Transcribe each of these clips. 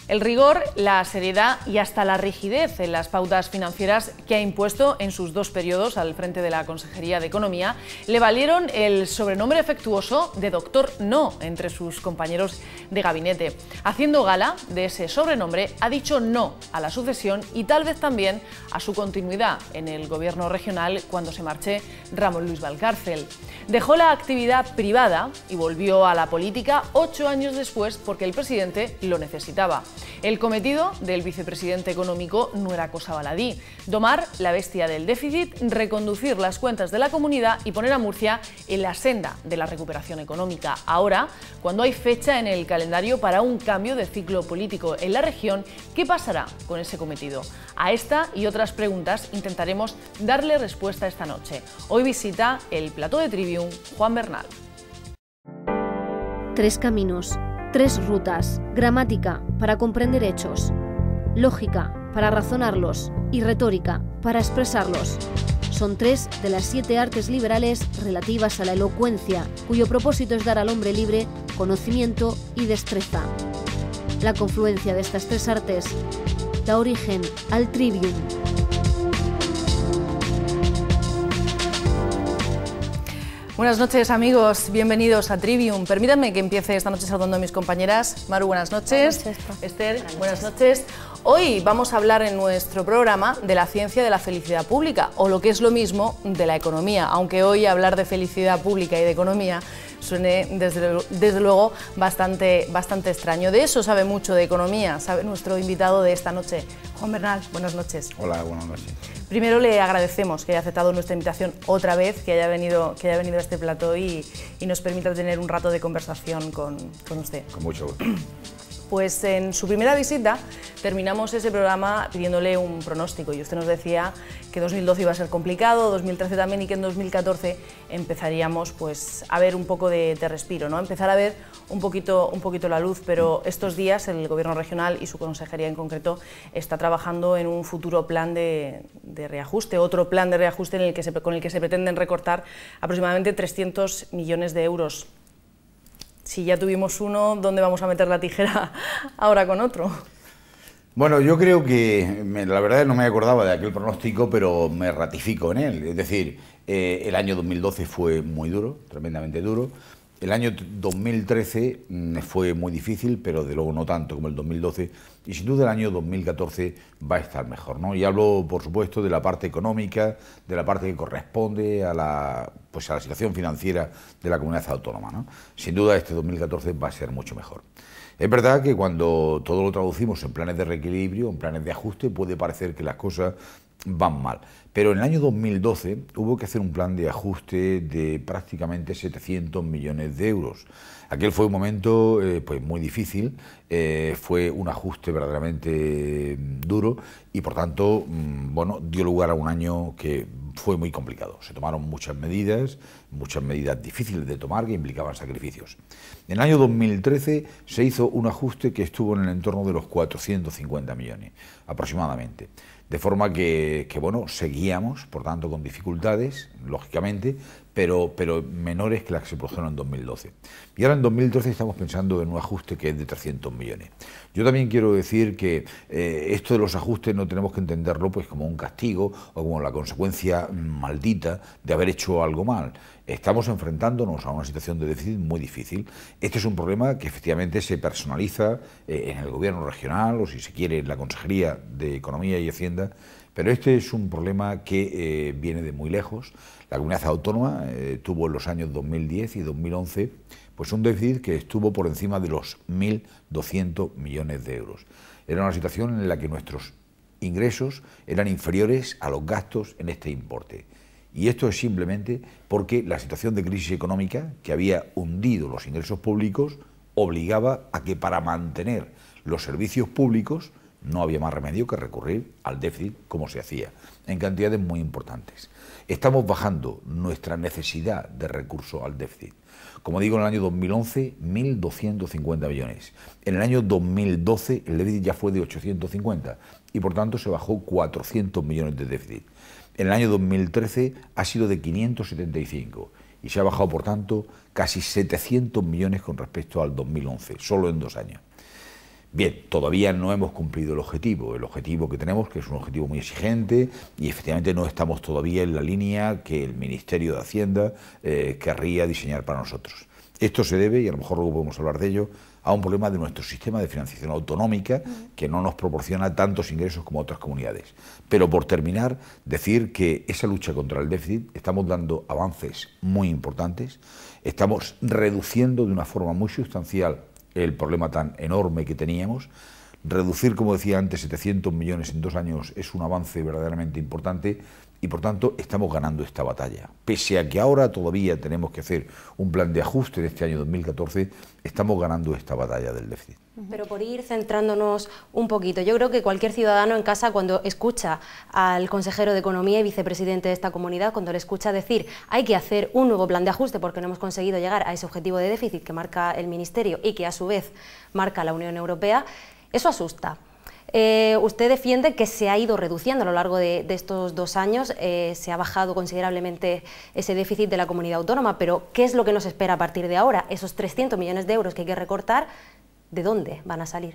El rigor, la seriedad y hasta la rigidez en las pautas financieras que ha impuesto en sus 2 periodos al frente de la Consejería de Economía le valieron el sobrenombre afectuoso de Doctor No entre sus compañeros de gabinete. Haciendo gala de ese sobrenombre, ha dicho no a la sucesión y tal vez también a su continuidad en el gobierno regional cuando se marche Ramón Luis Valcárcel. Dejó la actividad privada y volvió a la política 8 años después porque el presidente lo necesitaba. El cometido del vicepresidente económico no era cosa baladí: domar la bestia del déficit, reconducir las cuentas de la comunidad y poner a Murcia en la senda de la recuperación económica. Ahora, cuando hay fecha en el calendario para un cambio de ciclo político en la región, ¿qué pasará con ese cometido? A esta y otras preguntas intentaremos darle respuesta esta noche. Hoy visita el plató de Trivium Juan Bernal. 3 caminos, 3 rutas, gramática para comprender hechos, lógica para razonarlos y retórica para expresarlos. Son 3 de las 7 artes liberales relativas a la elocuencia, cuyo propósito es dar al hombre libre conocimiento y destreza. La confluencia de estas 3 artes da origen al Trivium. Buenas noches, amigos, bienvenidos a Trivium. Permítanme que empiece esta noche saludando a mis compañeras. Maru, buenas noches. Buenas noches, Esther, buenas noches. Hoy vamos a hablar en nuestro programa de la ciencia de la felicidad pública, o lo que es lo mismo, de la economía, aunque hoy hablar de felicidad pública y de economía suene desde luego bastante extraño. De eso sabe mucho, de economía, sabe nuestro invitado de esta noche, Juan Bernal. Buenas noches. Hola, buenas noches. Primero le agradecemos que haya aceptado nuestra invitación otra vez, que haya venido a este plató y nos permita tener un rato de conversación con usted. Con mucho gusto. Pues en su primera visita terminamos ese programa pidiéndole un pronóstico y usted nos decía que 2012 iba a ser complicado, 2013 también, y que en 2014 empezaríamos pues a ver un poco de respiro, ¿no? Empezar a ver un poquito la luz, pero estos días el Gobierno regional y su consejería en concreto está trabajando en un futuro plan de reajuste, otro plan de reajuste con el que se pretenden recortar aproximadamente 300 millones de euros. Si ya tuvimos uno, ¿dónde vamos a meter la tijera ahora con otro? Bueno, yo creo que, la verdad no me acordaba de aquel pronóstico, pero me ratifico en él. Es decir, el año 2012 fue muy duro, tremendamente duro. El año 2013 fue muy difícil, pero de luego no tanto como el 2012. Y sin duda el año 2014 va a estar mejor, ¿no? Y hablo, por supuesto, de la parte económica, de la parte que corresponde a la situación financiera de la comunidad autónoma, ¿no? Sin duda este 2014 va a ser mucho mejor. Es verdad que cuando todo lo traducimos en planes de reequilibrio, en planes de ajuste, puede parecer que las cosas van mal. Pero en el año 2012 hubo que hacer un plan de ajuste de prácticamente 700 millones de euros. Aquel fue un momento pues muy difícil, fue un ajuste verdaderamente duro y por tanto bueno, dio lugar a un año que fue muy complicado. Se tomaron muchas medidas difíciles de tomar que implicaban sacrificios. En el año 2013 se hizo un ajuste que estuvo en el entorno de los 450 millones aproximadamente. De forma que bueno, seguíamos, por tanto, con dificultades, lógicamente, pero menores que las que se produjeron en 2012. Y ahora en 2013 estamos pensando en un ajuste que es de 300 millones. Yo también quiero decir que esto de los ajustes no tenemos que entenderlo pues como un castigo o como la consecuencia maldita de haber hecho algo mal. Estamos enfrentándonos a una situación de déficit muy difícil. Este es un problema que efectivamente se personaliza en el gobierno regional o, si se quiere, en la Consejería de Economía y Hacienda, pero este es un problema que viene de muy lejos. La comunidad autónoma tuvo en los años 2010 y 2011 pues un déficit que estuvo por encima de los 1.200 millones de euros. Era una situación en la que nuestros ingresos eran inferiores a los gastos en este importe. Y esto es simplemente porque la situación de crisis económica que había hundido los ingresos públicos obligaba a que para mantener los servicios públicos no había más remedio que recurrir al déficit como se hacía, en cantidades muy importantes. Estamos bajando nuestra necesidad de recurso al déficit. Como digo, en el año 2011, 1.250 millones. En el año 2012 el déficit ya fue de 850 y por tanto se bajó 400 millones de déficit. En el año 2013 ha sido de 575 y se ha bajado, por tanto, casi 700 millones con respecto al 2011, solo en 2 años. Bien, todavía no hemos cumplido el objetivo que tenemos, que es un objetivo muy exigente, y efectivamente no estamos todavía en la línea que el Ministerio de Hacienda querría diseñar para nosotros. Esto se debe, y a lo mejor luego podemos hablar de ello, a un problema de nuestro sistema de financiación autonómica que no nos proporciona tantos ingresos como otras comunidades. Pero por terminar, decir que esa lucha contra el déficit estamos dando avances muy importantes, estamos reduciendo de una forma muy sustancial el problema tan enorme que teníamos. Reducir, como decía antes, 700 millones en 2 años es un avance verdaderamente importante y, por tanto, estamos ganando esta batalla. Pese a que ahora todavía tenemos que hacer un plan de ajuste en este año 2014, estamos ganando esta batalla del déficit. Pero por ir centrándonos un poquito, yo creo que cualquier ciudadano en casa, cuando escucha al consejero de Economía y vicepresidente de esta comunidad, cuando le escucha decir hay que hacer un nuevo plan de ajuste porque no hemos conseguido llegar a ese objetivo de déficit que marca el Ministerio y que a su vez marca la Unión Europea, eso asusta. Usted defiende que se ha ido reduciendo a lo largo de estos 2 años, se ha bajado considerablemente ese déficit de la comunidad autónoma, pero ¿qué es lo que nos espera a partir de ahora? Esos 300 millones de euros que hay que recortar, ¿de dónde van a salir?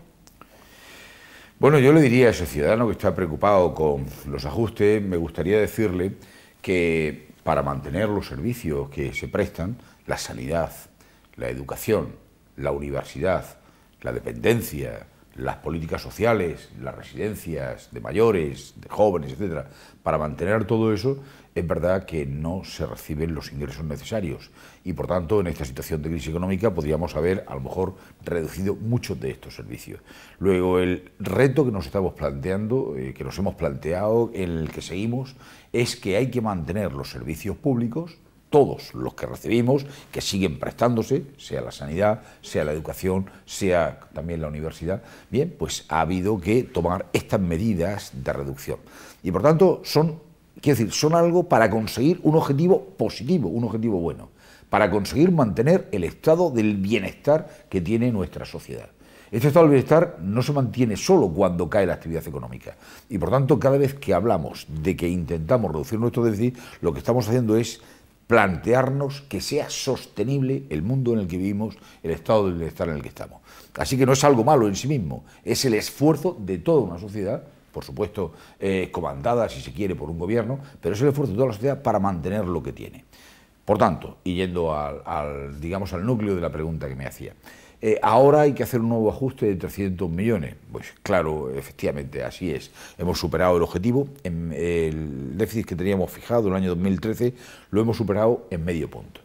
Bueno, yo le diría a ese ciudadano que está preocupado con los ajustes, me gustaría decirle que para mantener los servicios que se prestan, la sanidad, la educación, la universidad, la dependencia, las políticas sociales, las residencias de mayores, de jóvenes, etcétera, para mantener todo eso, es verdad que no se reciben los ingresos necesarios y, por tanto, en esta situación de crisis económica podríamos haber, a lo mejor, reducido muchos de estos servicios. Luego, el reto que nos estamos planteando, que nos hemos planteado, en el que seguimos, es que hay que mantener los servicios públicos, todos los que recibimos, que siguen prestándose, sea la sanidad, sea la educación, sea también la universidad. Bien, pues ha habido que tomar estas medidas de reducción. Y por tanto son algo para conseguir un objetivo positivo, un objetivo bueno, para conseguir mantener el estado del bienestar que tiene nuestra sociedad. Este estado del bienestar no se mantiene solo cuando cae la actividad económica. Y por tanto, cada vez que hablamos de que intentamos reducir nuestro déficit, lo que estamos haciendo es plantearnos que sea sostenible el mundo en el que vivimos, el estado del bienestar en el que estamos. Así que no es algo malo en sí mismo, es el esfuerzo de toda una sociedad, por supuesto comandada, si se quiere, por un gobierno, pero es el esfuerzo de toda la sociedad para mantener lo que tiene. Por tanto, y yendo al núcleo de la pregunta que me hacía, ahora hay que hacer un nuevo ajuste de 300 millones. Pues claro, efectivamente, así es. Hemos superado el objetivo. El déficit que teníamos fijado en el año 2013 lo hemos superado en medio punto.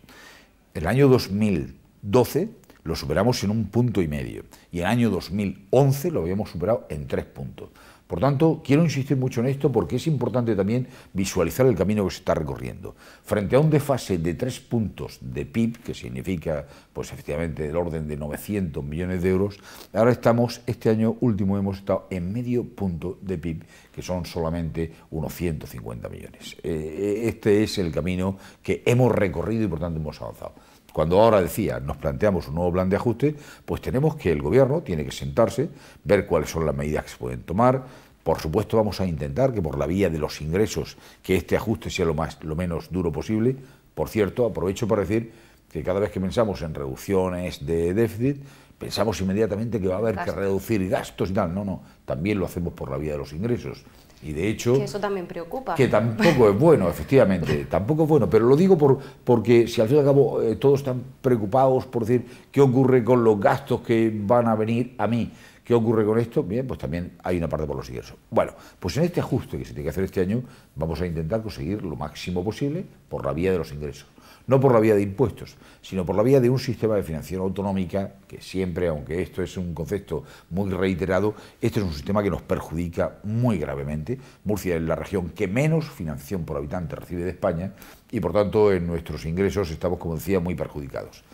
En el año 2012 lo superamos en 1,5 puntos y en el año 2011 lo habíamos superado en 3 puntos. Por tanto, quiero insistir mucho en esto porque es importante también visualizar el camino que se está recorriendo. Frente a un desfase de 3 puntos de PIB, que significa, pues efectivamente, del orden de 900 millones de euros, ahora estamos, este año último hemos estado en medio punto de PIB, que son solamente unos 150 millones. Este es el camino que hemos recorrido y por tanto hemos avanzado. Cuando ahora decía, nos planteamos un nuevo plan de ajuste, pues tenemos que el gobierno tiene que sentarse, ver cuáles son las medidas que se pueden tomar. Por supuesto, vamos a intentar que por la vía de los ingresos, que este ajuste sea lo menos duro posible. Por cierto, aprovecho para decir que cada vez que pensamos en reducciones de déficit, pensamos inmediatamente que va a haber que reducir gastos y tal. No, no, también lo hacemos por la vía de los ingresos. Y de hecho, que eso también preocupa. Que tampoco es bueno, efectivamente, tampoco es bueno, pero lo digo porque si al fin y al cabo todos están preocupados por decir qué ocurre con los gastos que van a venir a mí, qué ocurre con esto, bien, pues también hay una parte por los ingresos. Bueno, pues en este ajuste que se tiene que hacer este año vamos a intentar conseguir lo máximo posible por la vía de los ingresos. No por la vía de impuestos, sino por la vía de un sistema de financiación autonómica que siempre, aunque esto es un concepto muy reiterado, este es un sistema que nos perjudica muy gravemente. Murcia es la región que menos financiación por habitante recibe de España y, por tanto, en nuestros ingresos estamos, como decía, muy perjudicados.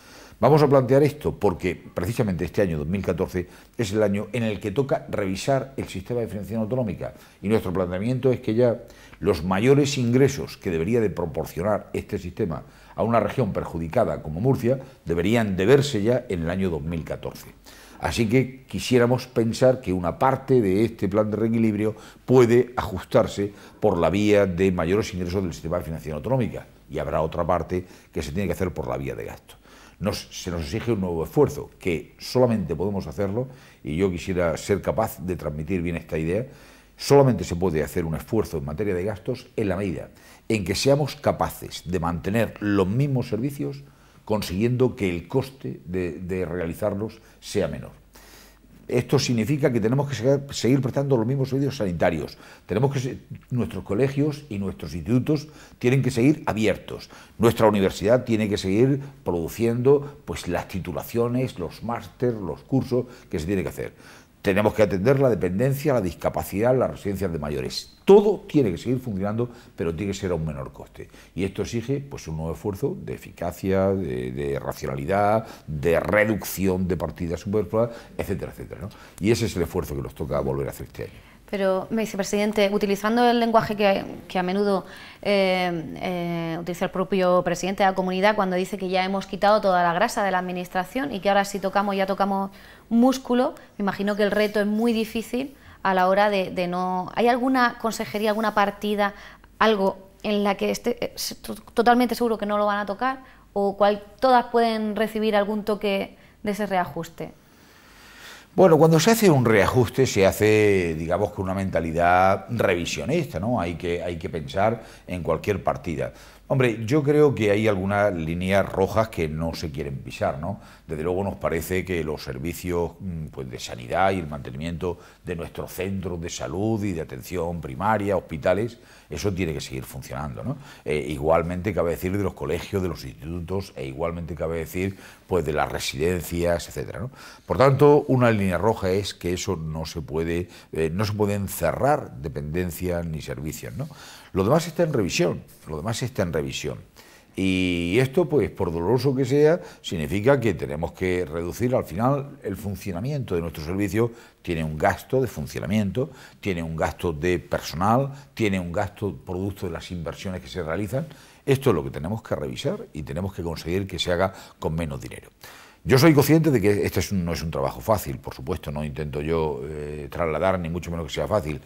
Vamos a plantear esto porque precisamente este año 2014 es el año en el que toca revisar el sistema de financiación autonómica y nuestro planteamiento es que ya los mayores ingresos que debería de proporcionar este sistema a una región perjudicada como Murcia deberían de verse ya en el año 2014. Así que quisiéramos pensar que una parte de este plan de reequilibrio puede ajustarse por la vía de mayores ingresos del sistema de financiación autonómica y habrá otra parte que se tiene que hacer por la vía de gasto. se nos exige un nuevo esfuerzo, que solamente podemos hacerlo, y yo quisiera ser capaz de transmitir bien esta idea, solamente se puede hacer un esfuerzo en materia de gastos en la medida en que seamos capaces de mantener los mismos servicios, consiguiendo que el coste de realizarlos sea menor. Esto significa que tenemos que seguir prestando los mismos servicios sanitarios. Nuestros colegios y nuestros institutos tienen que seguir abiertos. Nuestra universidad tiene que seguir produciendo pues, las titulaciones, los másteres, los cursos que se tiene que hacer. Tenemos que atender la dependencia, la discapacidad, las residencias de mayores. Todo tiene que seguir funcionando, pero tiene que ser a un menor coste. Y esto exige pues, un nuevo esfuerzo de eficacia, de racionalidad, de reducción de partidas superfluas, etcétera, etcétera, ¿no? Y ese es el esfuerzo que nos toca volver a hacer este año. Pero, vicepresidente, utilizando el lenguaje que a menudo utiliza el propio presidente de la comunidad cuando dice que ya hemos quitado toda la grasa de la administración y que ahora si tocamos, ya tocamos músculo, me imagino que el reto es muy difícil a la hora de no... ¿Hay alguna consejería, alguna partida, algo en la que esté totalmente seguro que no lo van a tocar o todas pueden recibir algún toque de ese reajuste? Bueno, cuando se hace un reajuste se hace, digamos, con una mentalidad revisionista, ¿no? Hay que pensar en cualquier partida. Hombre, yo creo que hay algunas líneas rojas que no se quieren pisar, ¿no? Desde luego nos parece que los servicios pues, de sanidad y el mantenimiento de nuestros centros de salud y de atención primaria, hospitales, eso tiene que seguir funcionando, ¿no? Igualmente cabe decir de los colegios, de los institutos, e igualmente cabe decir pues, de las residencias, etcétera, ¿no? Por tanto, una línea roja es que eso no se pueden cerrar dependencias ni servicios, ¿no? Lo demás está en revisión, Y esto, pues, por doloroso que sea, significa que tenemos que reducir, al final, el funcionamiento de nuestro servicio tiene un gasto de funcionamiento, tiene un gasto de personal, tiene un gasto producto de las inversiones que se realizan. Esto es lo que tenemos que revisar y tenemos que conseguir que se haga con menos dinero. Yo soy consciente de que este no es un trabajo fácil, por supuesto, no intento yo trasladar ni mucho menos que sea fácil,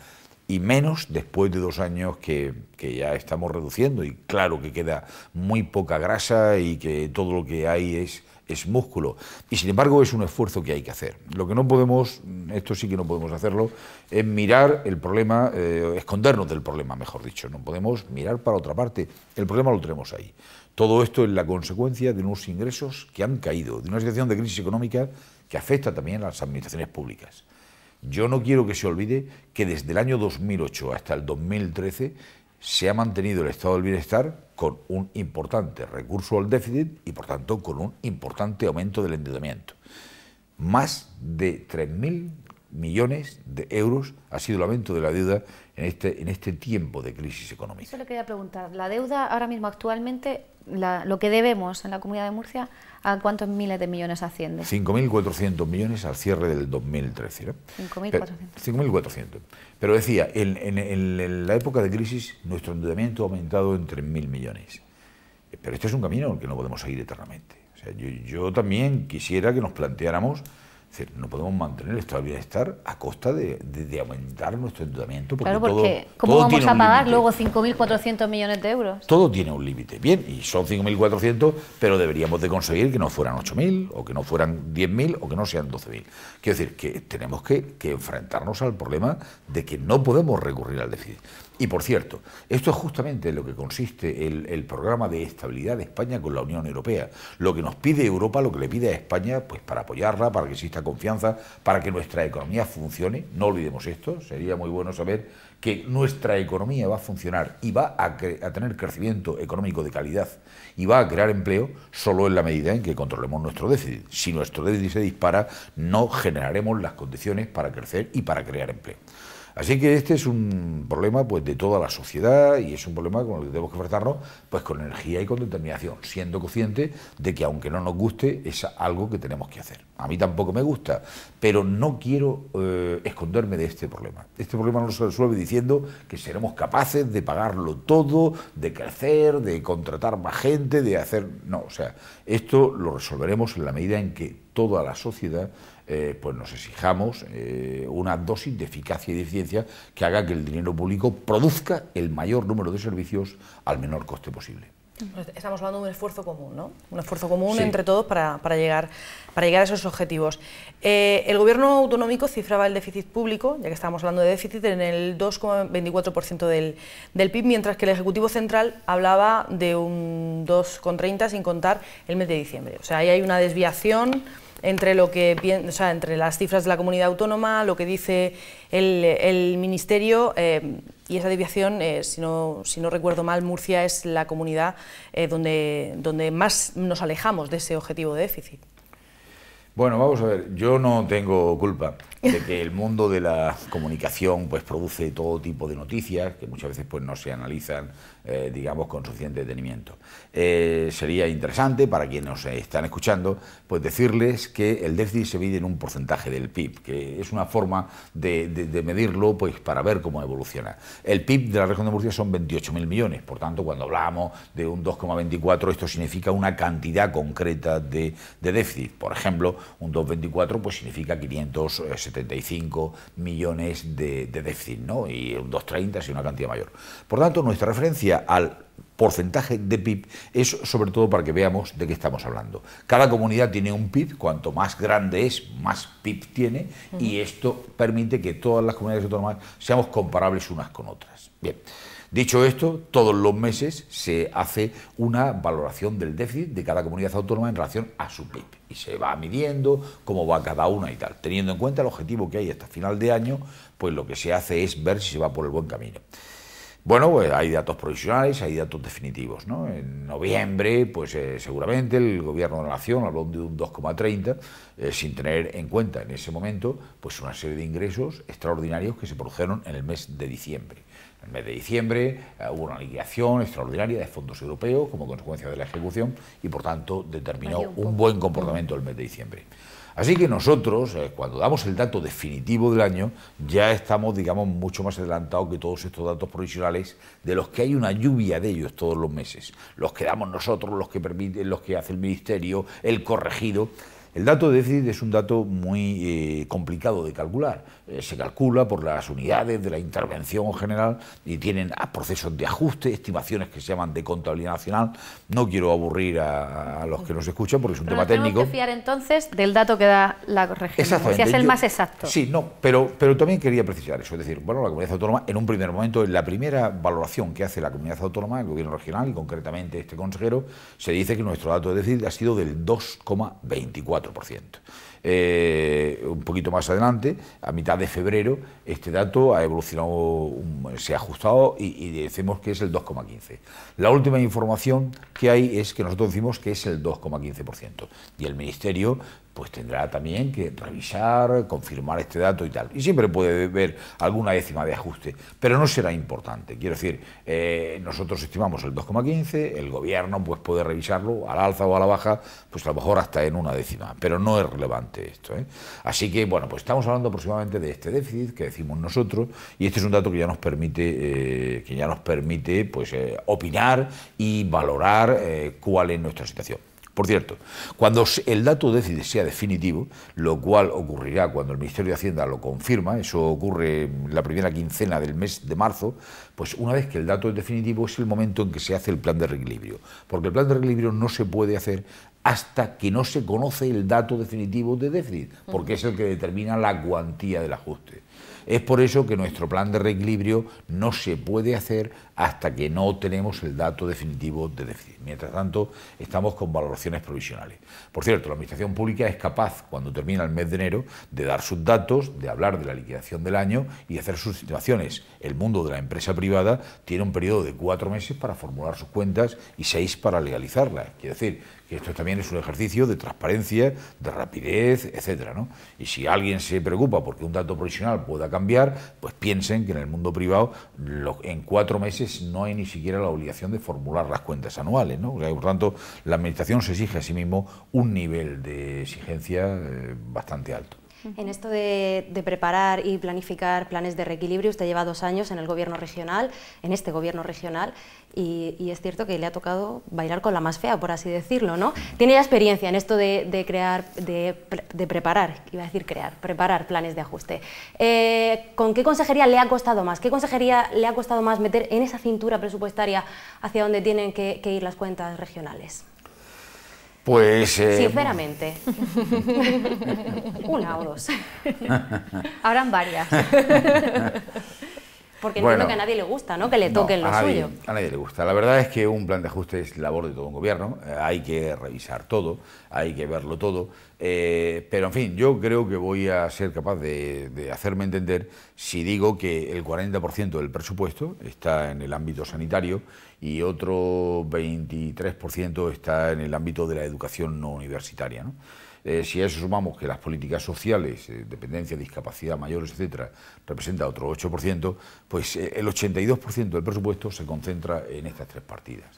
y menos después de 2 años que ya estamos reduciendo y claro que queda muy poca grasa y que todo lo que hay es músculo. Y sin embargo es un esfuerzo que hay que hacer. Lo que no podemos, esto sí que no podemos hacerlo, es mirar el problema, escondernos del problema, mejor dicho. No podemos mirar para otra parte. El problema lo tenemos ahí. Todo esto es la consecuencia de unos ingresos que han caído, de una situación de crisis económica que afecta también a las administraciones públicas. Yo no quiero que se olvide que desde el año 2008 hasta el 2013 se ha mantenido el estado del bienestar con un importante recurso al déficit y, por tanto, con un importante aumento del endeudamiento. Más de 3.000 millones de euros ha sido el aumento de la deuda en este tiempo de crisis económica. Eso le quería preguntar. La deuda ahora mismo actualmente, lo que debemos en la Comunidad de Murcia, ¿a cuántos miles de millones asciende? 5.400 millones al cierre del 2013. ¿no? 5.400. 5.400. Pero decía, en la época de crisis nuestro endeudamiento ha aumentado en 3.000 millones. Pero este es un camino en el que no podemos seguir eternamente. O sea, yo también quisiera que nos planteáramos... Es decir, no podemos mantener el estado de bienestar a costa de aumentar nuestro endeudamiento. Claro, porque ¿cómo vamos a pagar luego 5.400 millones de euros? Todo tiene un límite. Bien, y son 5.400, pero deberíamos de conseguir que no fueran 8.000, o que no fueran 10.000, o que no sean 12.000. Quiero decir, que tenemos que enfrentarnos al problema de que no podemos recurrir al déficit. Y por cierto, esto es justamente en lo que consiste el programa de estabilidad de España con la Unión Europea. Lo que nos pide Europa, lo que le pide a España, pues para apoyarla, para que exista confianza, para que nuestra economía funcione. No olvidemos esto, sería muy bueno saber que nuestra economía va a funcionar y va a tener crecimiento económico de calidad y va a crear empleo solo en la medida en que controlemos nuestro déficit. Si nuestro déficit se dispara, no generaremos las condiciones para crecer y para crear empleo. Así que este es un problema pues, de toda la sociedad y es un problema con el que tenemos que enfrentarnos pues, con energía y con determinación, siendo conscientes de que aunque no nos guste es algo que tenemos que hacer. A mí tampoco me gusta, pero no quiero esconderme de este problema. Este problema no se resuelve diciendo que seremos capaces de pagarlo todo, de crecer, de contratar más gente, de hacer... No, o sea, esto lo resolveremos en la medida en que toda la sociedad pues nos exijamos una dosis de eficacia y de eficiencia que haga que el dinero público produzca el mayor número de servicios al menor coste posible. Estamos hablando de un esfuerzo común, ¿no? Un esfuerzo común entre todos para llegar a esos objetivos. El gobierno autonómico cifraba el déficit público, ya que estamos hablando de déficit, en el 2,24% del PIB, mientras que el Ejecutivo Central hablaba de un 2,30% sin contar el mes de diciembre. O sea, ahí hay una desviación entre entre las cifras de la comunidad autónoma, lo que dice el Ministerio, y esa desviación, si no recuerdo mal, Murcia es la comunidad donde más nos alejamos de ese objetivo de déficit. Bueno, vamos a ver, yo no tengo culpa de que el mundo de la comunicación pues produce todo tipo de noticias que muchas veces pues no se analizan, digamos, con suficiente detenimiento. Sería interesante para quienes nos están escuchando pues decirles que el déficit se mide en un porcentaje del PIB, que es una forma de medirlo pues para ver cómo evoluciona. El PIB de la región de Murcia son 28.000 millones, por tanto cuando hablamos de un 2,24 esto significa una cantidad concreta de déficit. Por ejemplo, un 2,24 pues significa 575 millones de déficit, ¿no? Y un 2,30 es una cantidad mayor. Por tanto, nuestra referencia al porcentaje de PIB es sobre todo para que veamos de qué estamos hablando. Cada comunidad tiene un PIB, cuanto más grande es, más PIB tiene, y esto permite que todas las comunidades autónomas seamos comparables unas con otras. Bien. Dicho esto, todos los meses se hace una valoración del déficit de cada comunidad autónoma en relación a su PIB y se va midiendo cómo va cada una y tal. Teniendo en cuenta el objetivo que hay hasta final de año, pues lo que se hace es ver si se va por el buen camino. Bueno, pues hay datos provisionales, hay datos definitivos, ¿no? En noviembre, pues seguramente el Gobierno de la Nación habló de un 2,30, sin tener en cuenta en ese momento pues una serie de ingresos extraordinarios que se produjeron en el mes de diciembre. En el mes de diciembre hubo una liquidación extraordinaria de fondos europeos como consecuencia de la ejecución y por tanto determinó un buen comportamiento el mes de diciembre. Así que nosotros, cuando damos el dato definitivo del año, ya estamos, digamos, mucho más adelantados que todos estos datos provisionales, de los que hay una lluvia de ellos todos los meses. Los que damos nosotros, los que hace el Ministerio, el corregido. El dato de déficit es un dato muy complicado de calcular. Se calcula por las unidades de la intervención general y tienen procesos de ajuste, estimaciones que se llaman de contabilidad nacional. No quiero aburrir a los que nos escuchan porque es un tema técnico. Tenemos que fiar entonces del dato que da la región. Exactamente. O sea, es el más exacto. Sí, no, pero también quería precisar eso. Es decir, bueno, la comunidad autónoma, en un primer momento, en la primera valoración que hace la comunidad autónoma, el gobierno regional y concretamente este consejero, se dice que nuestro dato de déficit ha sido del 2,24%. Un poquito más adelante, a mitad de febrero, este dato ha evolucionado, se ha ajustado y decimos que es el 2,15. La última información que hay es que nosotros decimos que es el 2,15% y el Ministerio pues tendrá también que revisar, confirmar este dato y tal. Y siempre puede haber alguna décima de ajuste, pero no será importante. Quiero decir, nosotros estimamos el 2,15, el gobierno pues puede revisarlo al alza o a la baja, pues a lo mejor hasta en una décima, pero no es relevante esto, ¿eh? Así que, bueno, pues estamos hablando aproximadamente de este déficit que decimos nosotros, y este es un dato que ya nos permite, pues, opinar y valorar cuál es nuestra situación. Por cierto, cuando el dato de déficit sea definitivo, lo cual ocurrirá cuando el Ministerio de Hacienda lo confirma, eso ocurre en la primera quincena del mes de marzo, pues una vez que el dato es definitivo es el momento en que se hace el plan de reequilibrio, porque el plan de reequilibrio no se puede hacer hasta que no se conoce el dato definitivo de déficit, porque es el que determina la cuantía del ajuste. Es por eso que nuestro plan de reequilibrio no se puede hacer hasta que no tenemos el dato definitivo de déficit. Mientras tanto, estamos con valoraciones provisionales. Por cierto, la Administración Pública es capaz, cuando termina el mes de enero, de dar sus datos, de hablar de la liquidación del año y de hacer sus estimaciones. El mundo de la empresa privada tiene un periodo de 4 meses para formular sus cuentas y 6 para legalizarlas. Quiere decir que esto también es un ejercicio de transparencia, de rapidez, etcétera, ¿no? Y si alguien se preocupa porque un dato provisional pueda cambiar, pues piensen que en el mundo privado en 4 meses no hay ni siquiera la obligación de formular las cuentas anuales, ¿no? O sea, por tanto, la Administración se exige a sí mismo un nivel de exigencia bastante alto. En esto de preparar y planificar planes de reequilibrio, usted lleva 2 años en el gobierno regional, en este gobierno regional, y es cierto que le ha tocado bailar con la más fea, por así decirlo, ¿no? Tiene ya experiencia en esto de preparar planes de ajuste. ¿Con qué consejería le ha costado más? ¿Qué consejería le ha costado más meter en esa cintura presupuestaria hacia donde tienen que ir las cuentas regionales? Pues... Sinceramente. Una o dos. Habrán varias. Porque entiendo que a nadie le gusta, ¿no?, que le toquen lo suyo. A nadie le gusta. La verdad es que un plan de ajuste es labor de todo un gobierno. Hay que revisar todo, hay que verlo todo. Pero, en fin, yo creo que voy a ser capaz de hacerme entender si digo que el 40% del presupuesto está en el ámbito sanitario y otro 23% está en el ámbito de la educación no universitaria, ¿no? Si a eso sumamos que las políticas sociales, dependencia, discapacidad, mayores, etcétera, representa otro 8%, pues el 82% del presupuesto se concentra en estas 3 partidas.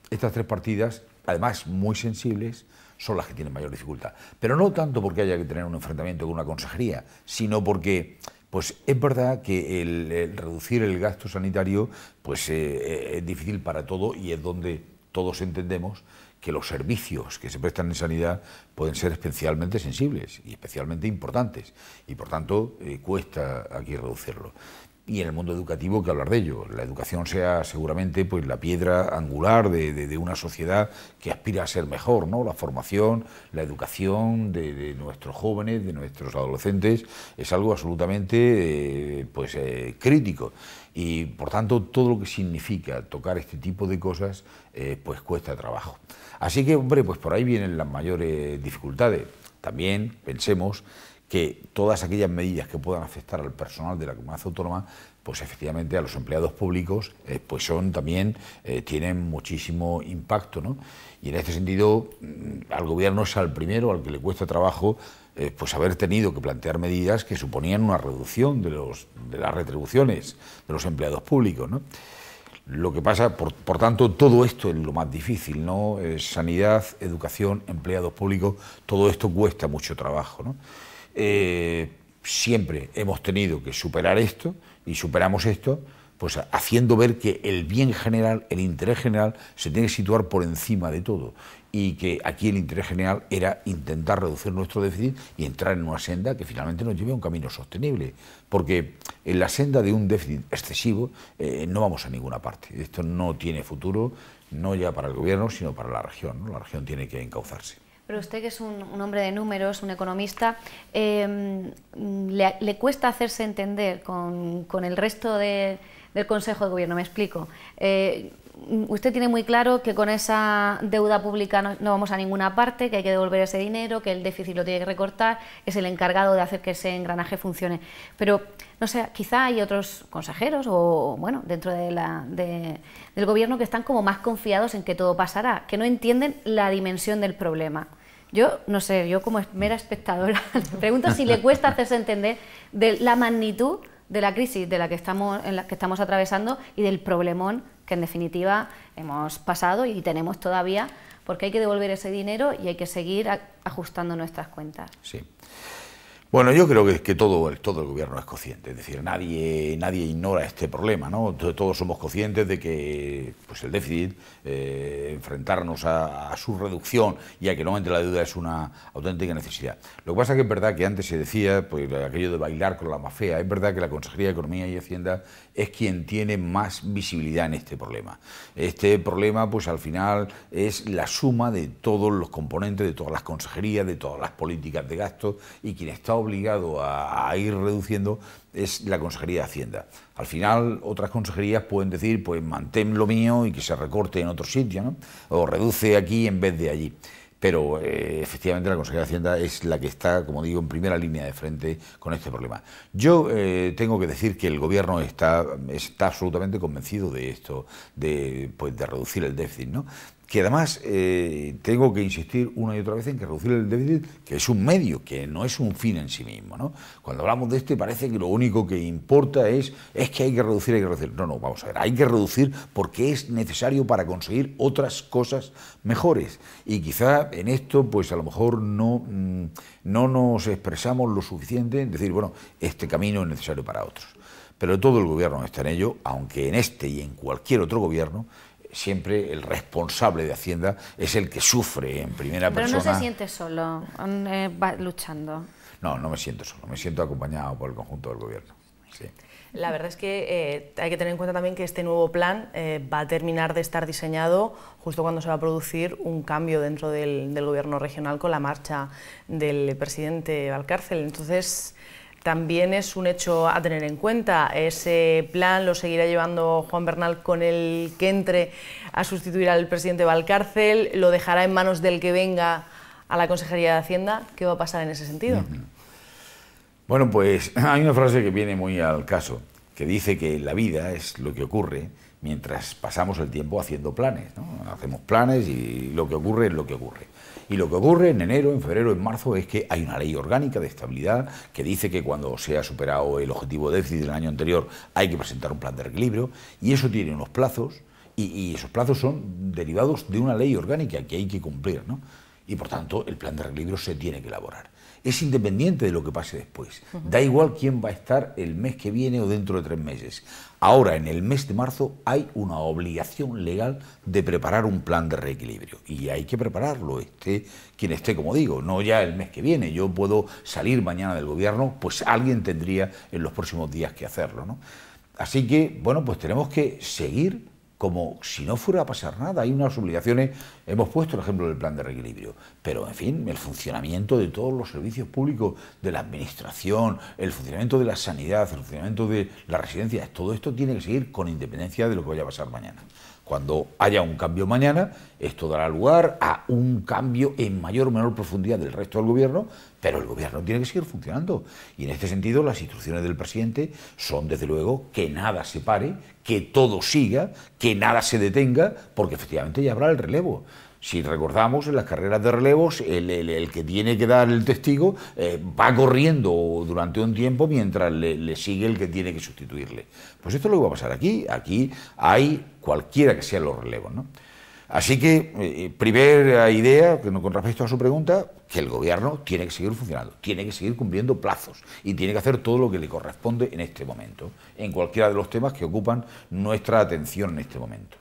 Estas 3 partidas, además muy sensibles, son las que tienen mayor dificultad. Pero no tanto porque haya que tener un enfrentamiento con una consejería, sino porque pues es verdad que el reducir el gasto sanitario pues, es difícil para todo y es donde todos entendemos que los servicios que se prestan en sanidad pueden ser especialmente sensibles y especialmente importantes y por tanto cuesta aquí reducirlo. Y en el mundo educativo, que hablar de ello, la educación sea seguramente pues, la piedra angular de una sociedad que aspira a ser mejor, ¿no? La formación, la educación de nuestros jóvenes, de nuestros adolescentes, es algo absolutamente crítico. Y por tanto todo lo que significa tocar este tipo de cosas pues cuesta trabajo. Así que, hombre, pues por ahí vienen las mayores dificultades. También pensemos que todas aquellas medidas que puedan afectar al personal de la comunidad autónoma, pues efectivamente a los empleados públicos, pues son también, tienen muchísimo impacto, ¿no? Y en este sentido, al gobierno es al primero al que le cuesta trabajo pues haber tenido que plantear medidas que suponían una reducción de las retribuciones de los empleados públicos, ¿no? Lo que pasa, por tanto, todo esto es lo más difícil, ¿no? Sanidad, educación, empleados públicos, todo esto cuesta mucho trabajo, ¿no? Siempre hemos tenido que superar esto y superamos esto pues haciendo ver que el bien general, el interés general se tiene que situar por encima de todo y que aquí el interés general era intentar reducir nuestro déficit y entrar en una senda que finalmente nos lleve a un camino sostenible, porque en la senda de un déficit excesivo no vamos a ninguna parte. Esto no tiene futuro, no ya para el gobierno, sino para la región, ¿no? La región tiene que encauzarse. Pero usted, que es un hombre de números, un economista, ¿le cuesta hacerse entender con el resto del Consejo de Gobierno? Me explico. Usted tiene muy claro que con esa deuda pública no vamos a ninguna parte, que hay que devolver ese dinero, que el déficit lo tiene que recortar, es el encargado de hacer que ese engranaje funcione. Pero, no sé, quizá hay otros consejeros o, bueno, dentro del Gobierno que están como más confiados en que todo pasará, que no entienden la dimensión del problema. Yo, no sé, yo como mera espectadora, le pregunto si le cuesta hacerse entender de la magnitud de la crisis en la que estamos atravesando y del problemón que en definitiva hemos pasado y tenemos todavía, porque hay que devolver ese dinero y hay que seguir ajustando nuestras cuentas. Sí. Bueno, yo creo que todo el gobierno es consciente, es decir, nadie ignora este problema, ¿no? Todos somos conscientes de que pues el déficit, enfrentarnos a su reducción y a que no aumente la deuda es una auténtica necesidad. Lo que pasa es que es verdad que antes se decía, pues aquello de bailar con la más fea, es verdad que la Consejería de Economía y Hacienda es quien tiene más visibilidad en este problema. Este problema, pues al final, es la suma de todos los componentes, de todas las consejerías, de todas las políticas de gasto, y quien está obligado a ir reduciendo es la Consejería de Hacienda. Al final, otras consejerías pueden decir, pues mantén lo mío y que se recorte en otro sitio, ¿no? O reduce aquí en vez de allí. Pero efectivamente la Consejería de Hacienda es la que está, como digo, en primera línea de frente con este problema. Yo tengo que decir que el Gobierno está absolutamente convencido de esto, de reducir el déficit, ¿no? que además tengo que insistir una y otra vez en que reducir el déficit, que es un medio, que no es un fin en sí mismo, ¿no? Cuando hablamos de parece que lo único que importa es que hay que reducir, hay que reducir. No, vamos a ver, hay que reducir porque es necesario para conseguir otras cosas mejores. Y quizá en esto, pues a lo mejor no nos expresamos lo suficiente en decir, bueno, este camino es necesario para otros. Pero todo el gobierno está en ello, aunque en este y en cualquier otro gobierno, siempre el responsable de Hacienda es el que sufre en primera persona. Pero no se siente solo luchando. No me siento solo, me siento acompañado por el conjunto del gobierno. Sí. La verdad es que hay que tener en cuenta también que este nuevo plan va a terminar de estar diseñado justo cuando se va a producir un cambio dentro del gobierno regional con la marcha del presidente Valcárcel. Entonces, también es un hecho a tener en cuenta. Ese plan lo seguirá llevando Juan Bernal con el que entre a sustituir al presidente Valcárcel, lo dejará en manos del que venga a la Consejería de Hacienda. ¿Qué va a pasar en ese sentido? Bueno, pues hay una frase que viene muy al caso, que dice que la vida es lo que ocurre mientras pasamos el tiempo haciendo planes, ¿no? Hacemos planes y lo que ocurre es lo que ocurre. Y lo que ocurre en enero, en febrero, en marzo es que hay una ley orgánica de estabilidad que dice que cuando se ha superado el objetivo de déficit del año anterior hay que presentar un plan de reequilibrio, y eso tiene unos plazos y esos plazos son derivados de una ley orgánica que hay que cumplir, ¿no? Y por tanto el plan de reequilibrio se tiene que elaborar. Es independiente de lo que pase después. Da igual quién va a estar el mes que viene o dentro de 3 meses. Ahora, en el mes de marzo, hay una obligación legal de preparar un plan de reequilibrio. Y hay que prepararlo, quien esté, como digo, no ya el mes que viene. Yo puedo salir mañana del gobierno, pues alguien tendría en los próximos días que hacerlo, ¿no? Así que, bueno, pues tenemos que seguir como si no fuera a pasar nada. Hay unas obligaciones, hemos puesto el ejemplo del plan de reequilibrio, pero en fin, el funcionamiento de todos los servicios públicos, de la administración, el funcionamiento de la sanidad, el funcionamiento de las residencias, todo esto tiene que seguir con independencia de lo que vaya a pasar mañana. Cuando haya un cambio mañana, esto dará lugar a un cambio en mayor o menor profundidad del resto del gobierno, pero el gobierno tiene que seguir funcionando. Y en este sentido, las instrucciones del presidente son, desde luego, que nada se pare, que todo siga, que nada se detenga, porque efectivamente ya habrá el relevo. Si recordamos, en las carreras de relevos, el que tiene que dar el testigo va corriendo durante un tiempo mientras le sigue el que tiene que sustituirle. Pues esto es lo que va a pasar aquí. Aquí hay cualquiera que sean los relevos, ¿no? Así que, primera idea, con respecto a su pregunta, que el gobierno tiene que seguir funcionando, tiene que seguir cumpliendo plazos y tiene que hacer todo lo que le corresponde en este momento, en cualquiera de los temas que ocupan nuestra atención en este momento.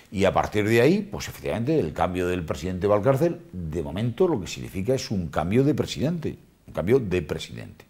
Y a partir de ahí, pues efectivamente, el cambio del presidente Valcárcel, de momento lo que significa es un cambio de presidente, un cambio de presidente.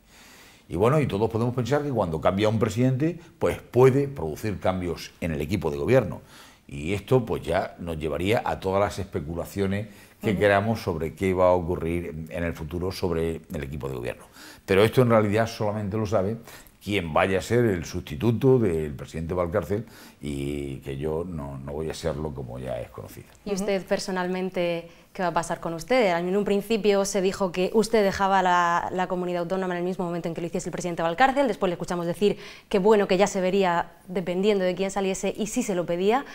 Y bueno, y todos podemos pensar que cuando cambia un presidente, pues puede producir cambios en el equipo de gobierno. Y esto pues ya nos llevaría a todas las especulaciones que queramos sobre qué va a ocurrir en el futuro sobre el equipo de gobierno. Pero esto en realidad solamente lo sabe quien vaya a ser el sustituto del presidente Valcárcel, y que yo no voy a serlo, como ya es conocido. ¿Y usted personalmente qué va a pasar con usted? En un principio se dijo que usted dejaba la comunidad autónoma en el mismo momento en que lo hiciese el presidente Valcárcel, después le escuchamos decir que bueno, que ya se vería dependiendo de quién saliese y si se lo pedía.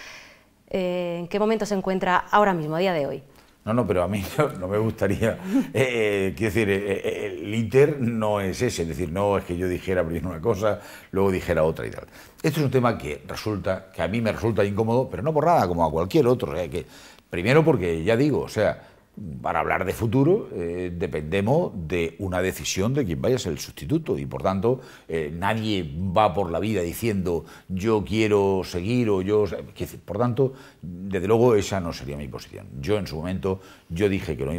¿En qué momento se encuentra ahora mismo, a día de hoy? No, pero a mí no me gustaría, quiero decir, el ITER no es ese, es decir, no es que yo dijera primero una cosa, luego dijera otra y tal. Esto es un tema que a mí me resulta incómodo, pero no por nada, como a cualquier otro, primero porque, ya digo, o sea, para hablar de futuro dependemos de una decisión de quien vaya a ser el sustituto, y por tanto nadie va por la vida diciendo yo quiero seguir o yo... Por tanto, desde luego esa no sería mi posición. Yo en su momento dije que no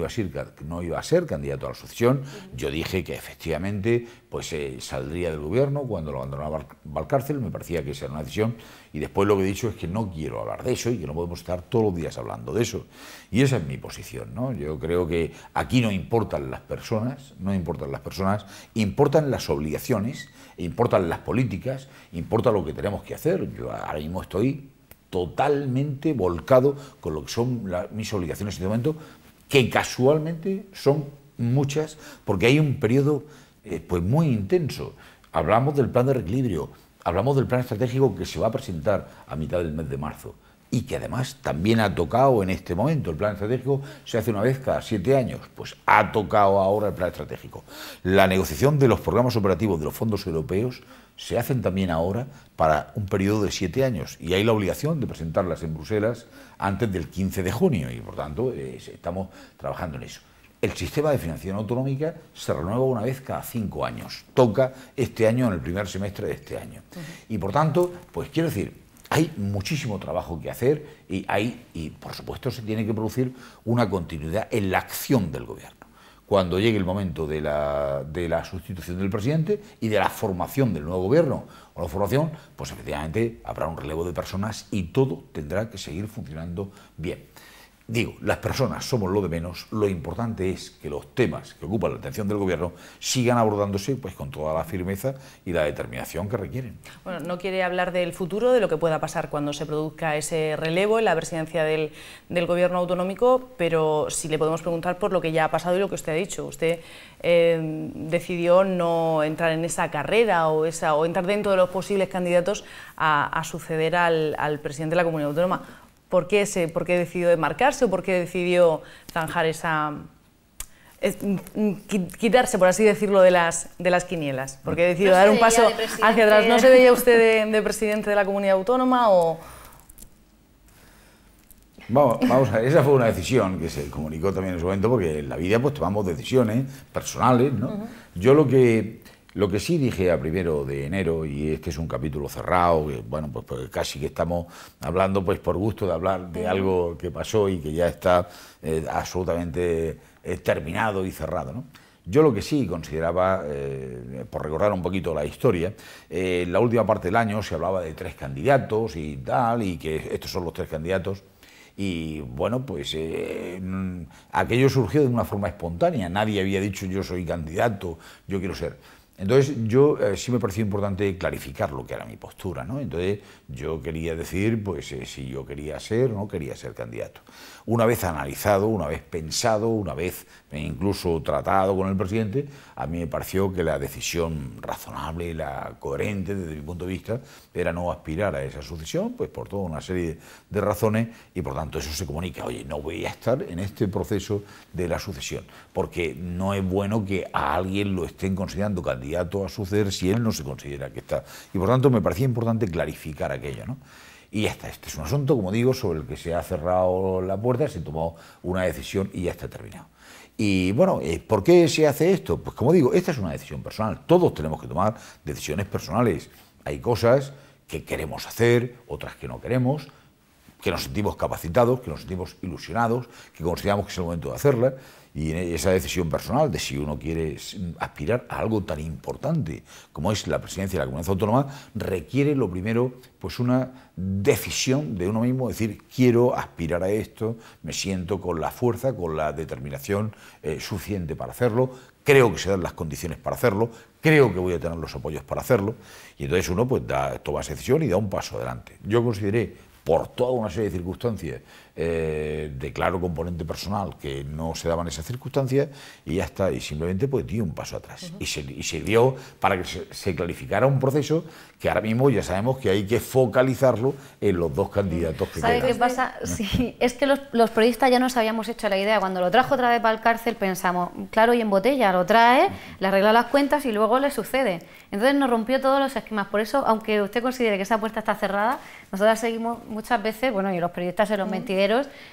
iba a ser candidato a la sucesión, yo dije que efectivamente pues saldría del gobierno cuando lo abandonaba Valcárcel, me parecía que esa era una decisión, y después lo que he dicho es que no quiero hablar de eso y que no podemos estar todos los días hablando de eso, y esa es mi posición, ¿no? Yo creo que aquí no importan las personas, importan las obligaciones, importan las políticas, importa lo que tenemos que hacer. Yo ahora mismo estoy totalmente volcado con lo que son mis obligaciones en este momento, que casualmente son muchas, porque hay un periodo pues muy intenso. Hablamos del plan de reequilibrio, hablamos del plan estratégico que se va a presentar a mitad del mes de marzo. y que además también ha tocado en este momento. El plan estratégico se hace una vez cada 7 años, pues ha tocado ahora el plan estratégico. La negociación de los programas operativos de los fondos europeos se hacen también ahora para un periodo de 7 años y hay la obligación de presentarlas en Bruselas antes del 15 de junio y por tanto estamos trabajando en eso. El sistema de financiación autonómica se renueva una vez cada 5 años, toca este año en el primer semestre de este año y por tanto, pues quiero decir, hay muchísimo trabajo que hacer y por supuesto se tiene que producir una continuidad en la acción del gobierno. Cuando llegue el momento de la sustitución del presidente y de la formación del nuevo gobierno o la formación, pues efectivamente habrá un relevo de personas y todo tendrá que seguir funcionando bien. Digo, las personas somos lo de menos, lo importante es que los temas que ocupan la atención del gobierno sigan abordándose pues con toda la firmeza y la determinación que requieren. Bueno, no quiere hablar del futuro, de lo que pueda pasar cuando se produzca ese relevo en la presidencia del gobierno autonómico, pero sí le podemos preguntar por lo que ya ha pasado y lo que usted ha dicho. Usted decidió no entrar en esa carrera o entrar dentro de los posibles candidatos a suceder al presidente de la comunidad autónoma. ¿Por qué decidió demarcarse o por qué decidió zanjar quitarse, por así decirlo, de las quinielas? ¿Por qué decidió dar un paso hacia atrás? ¿No se veía usted de presidente de la comunidad autónoma o...? Vamos a ver, esa fue una decisión que se comunicó también en su momento, porque en la vida pues tomamos decisiones personales, ¿no? Yo lo que sí dije a 1 de enero, y este es un capítulo cerrado, que, bueno, pues casi que estamos hablando pues por gusto de hablar de algo que pasó y que ya está absolutamente terminado y cerrado, ¿no? Yo lo que sí consideraba, por recordar un poquito la historia, en la última parte del año se hablaba de 3 candidatos y tal, y que estos son los 3 candidatos. Y bueno, pues aquello surgió de una forma espontánea, nadie había dicho yo soy candidato, yo quiero ser. Entonces yo sí me pareció importante clarificar lo que era mi postura, ¿no? Entonces yo quería decir pues si yo quería ser o no quería ser candidato. Una vez analizado, una vez pensado, una vez incluso tratado con el presidente, a mí me pareció que la decisión razonable y la coherente desde mi punto de vista era no aspirar a esa sucesión, pues por toda una serie de razones y por tanto eso se comunica, oye, no voy a estar en este proceso de la sucesión, porque no es bueno que a alguien lo estén considerando candidato a suceder si él no se considera que está. Y por tanto me parecía importante clarificar aquello, ¿no? Y ya está, este es un asunto, como digo, sobre el que se ha cerrado la puerta, se tomó una decisión y ya está terminado. Y bueno, ¿por qué se hace esto? Pues como digo, esta es una decisión personal, todos tenemos que tomar decisiones personales. Hay cosas que queremos hacer, otras que no queremos, que nos sentimos capacitados, que nos sentimos ilusionados, que consideramos que es el momento de hacerla, y esa decisión personal de si uno quiere aspirar a algo tan importante como es la presidencia de la comunidad autónoma, requiere lo primero pues una decisión de uno mismo, decir quiero aspirar a esto, me siento con la fuerza, con la determinación suficiente para hacerlo, creo que se dan las condiciones para hacerlo, creo que voy a tener los apoyos para hacerlo, y entonces uno pues toma esa decisión y da un paso adelante. Yo consideré, por toda una serie de circunstancias de claro componente personal, que no se daban esas circunstancias, y ya está, y simplemente pues di un paso atrás. Y sirvió para que se clarificara un proceso que ahora mismo ya sabemos que hay que focalizarlo en los 2 candidatos que quedan. ¿Sabe qué pasa? Sí, es que los periodistas ya nos habíamos hecho la idea, cuando lo trajo otra vez para el cárcel pensamos, claro y en botella, lo trae, le arregla las cuentas y luego le sucede. Entonces nos rompió todos los esquemas, por eso, aunque usted considere que esa puerta está cerrada, nosotras seguimos muchas veces, bueno, y los periodistas en los mentideros,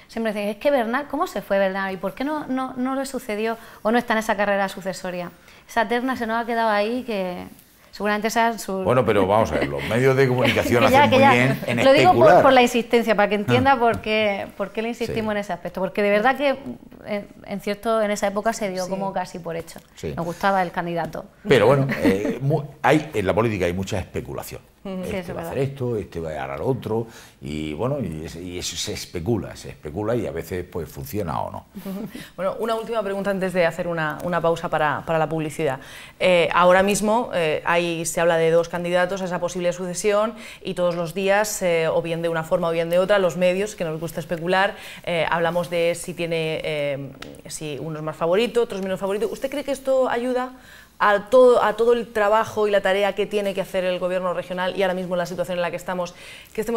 siempre dicen, es que Bernal, ¿cómo se fue Bernal? ¿Y por qué no le sucedió o no está en esa carrera sucesoria? Esa terna se nos ha quedado ahí que seguramente sean sus... Bueno, pero vamos a ver, los medios de comunicación hacen muy bien en lo especular. Lo digo por la insistencia, para que entienda por qué le insistimos en ese aspecto, porque de verdad que en esa época se dio como casi por hecho. Nos gustaba el candidato. Pero bueno, en la política hay mucha especulación. Este va a hacer esto, este va a hará lo otro, y bueno, y eso se especula y a veces pues funciona o no. Bueno, una última pregunta antes de hacer una pausa para la publicidad. Ahora mismo se habla de 2 candidatos a esa posible sucesión y todos los días, o bien de una forma o bien de otra, los medios, que nos gusta especular, hablamos de si uno es más favorito, otro es menos favorito. ¿Usted cree que esto ayuda a todo el trabajo y la tarea que tiene que hacer el gobierno regional y ahora mismo en la situación en la que estamos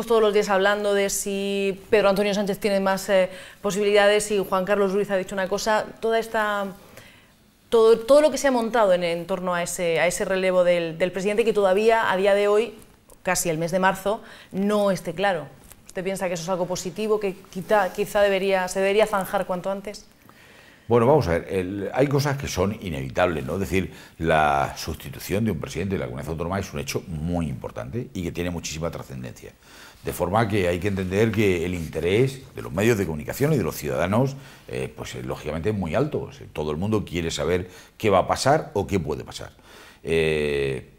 todos los días hablando de si Pedro Antonio Sánchez tiene más posibilidades, si Juan Carlos Ruiz ha dicho una cosa, todo lo que se ha montado en torno a ese relevo del presidente, que todavía a día de hoy, casi el mes de marzo, no esté claro. ¿Usted piensa que eso es algo positivo, que quizá se debería zanjar cuanto antes? Bueno, vamos a ver, hay cosas que son inevitables, ¿no? Es decir, la sustitución de un presidente de la comunidad autónoma es un hecho muy importante y que tiene muchísima trascendencia. De forma que hay que entender que el interés de los medios de comunicación y de los ciudadanos, pues lógicamente es muy alto. Todo el mundo quiere saber qué va a pasar o qué puede pasar.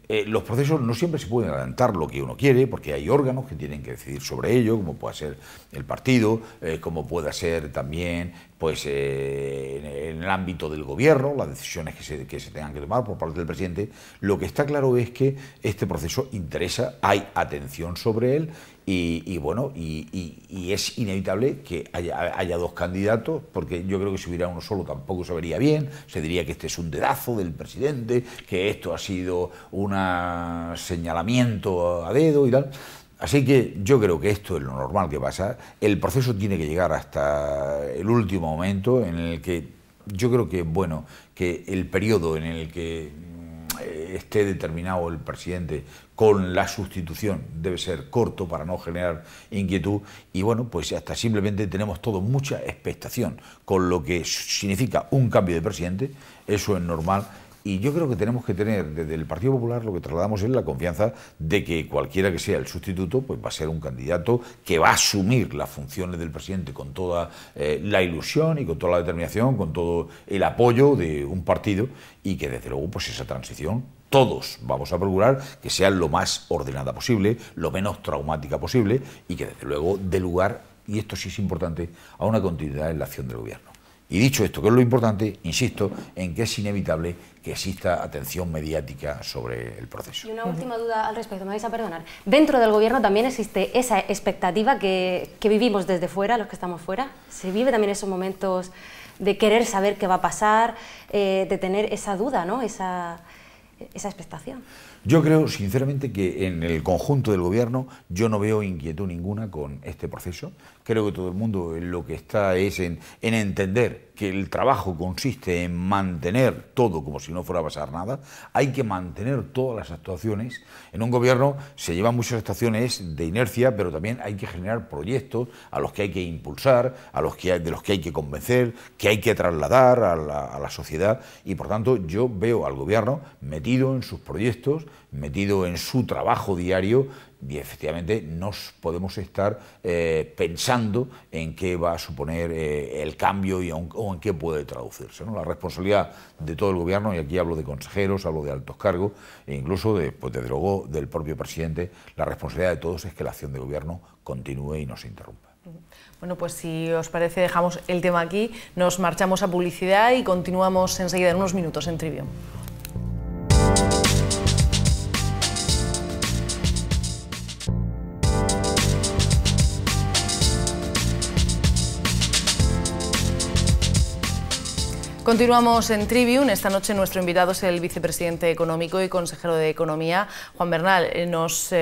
Los procesos no siempre se pueden adelantar lo que uno quiere, porque hay órganos que tienen que decidir sobre ello, como pueda ser el partido, como pueda ser también pues, en el ámbito del gobierno, las decisiones que se tengan que tomar por parte del presidente. Lo que está claro es que este proceso interesa, hay atención sobre él y es inevitable que haya dos candidatos, porque yo creo que si hubiera uno solo tampoco se vería bien, se diría que este es un dedazo del presidente, que esto ha sido un señalamiento a dedo y tal. Así que yo creo que esto es lo normal que pasa. El proceso tiene que llegar hasta el último momento, en el que yo creo que, bueno, que el periodo en el que esté determinado el presidente con la sustitución debe ser corto para no generar inquietud y bueno, pues hasta simplemente tenemos todo mucha expectación con lo que significa un cambio de presidente, eso es normal. Y yo creo que tenemos que tener, desde el Partido Popular, lo que trasladamos es la confianza de que cualquiera que sea el sustituto, pues va a ser un candidato que va a asumir las funciones del presidente con toda la ilusión y con toda la determinación, con todo el apoyo de un partido y que desde luego pues esa transición todos vamos a procurar que sea lo más ordenada posible, lo menos traumática posible y que desde luego dé lugar, y esto sí es importante, a una continuidad en la acción del gobierno. Y dicho esto, que es lo importante, insisto en que es inevitable que exista atención mediática sobre el proceso. Y una última duda al respecto, me vais a perdonar. Dentro del gobierno también existe esa expectativa que vivimos desde fuera, los que estamos fuera. ¿Se vive también esos momentos de querer saber qué va a pasar, de tener esa duda, ¿no? esa expectación? Yo creo, sinceramente, que en el conjunto del gobierno yo no veo inquietud ninguna con este proceso. Creo que todo el mundo en lo que está es en entender que el trabajo consiste en mantener todo como si no fuera a pasar nada. Hay que mantener todas las actuaciones. En un gobierno se llevan muchas actuaciones de inercia, pero también hay que generar proyectos a los que hay que impulsar, de los que hay que convencer, que hay que trasladar a la sociedad. Y por tanto yo veo al gobierno metido en sus proyectos, metido en su trabajo diario, y efectivamente no podemos estar pensando en qué va a suponer el cambio o en qué puede traducirse, ¿no? La responsabilidad de todo el gobierno, y aquí hablo de consejeros, hablo de altos cargos, e incluso desde luego del propio presidente, la responsabilidad de todos es que la acción de gobierno continúe y no se interrumpa. Bueno, pues si os parece dejamos el tema aquí, nos marchamos a publicidad y continuamos enseguida en unos minutos en Trivium. Continuamos en Trivium. Esta noche nuestro invitado es el vicepresidente económico y consejero de Economía, Juan Bernal. Hemos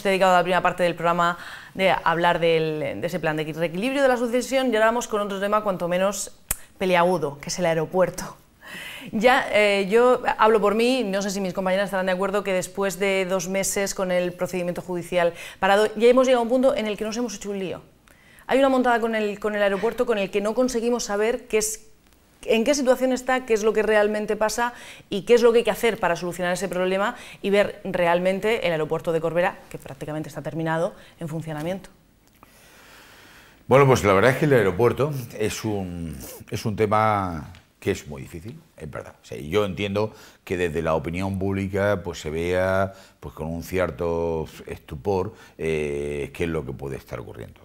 dedicado la primera parte del programa de hablar de ese plan de reequilibrio de la sucesión y ahora vamos con otro tema cuanto menos peliagudo, que es el aeropuerto. Ya, yo hablo por mí, no sé si mis compañeras estarán de acuerdo, que después de 2 meses con el procedimiento judicial parado, ya hemos llegado a un punto en el que nos hemos hecho un lío. Hay una montada con el aeropuerto con el que no conseguimos saber en qué situación está, qué es lo que realmente pasa y qué es lo que hay que hacer para solucionar ese problema y ver realmente el aeropuerto de Corbera, que prácticamente está terminado, en funcionamiento. Bueno, pues la verdad es que el aeropuerto es un tema que es muy difícil, es verdad. O sea, yo entiendo que desde la opinión pública pues se vea pues con un cierto estupor qué es lo que puede estar ocurriendo.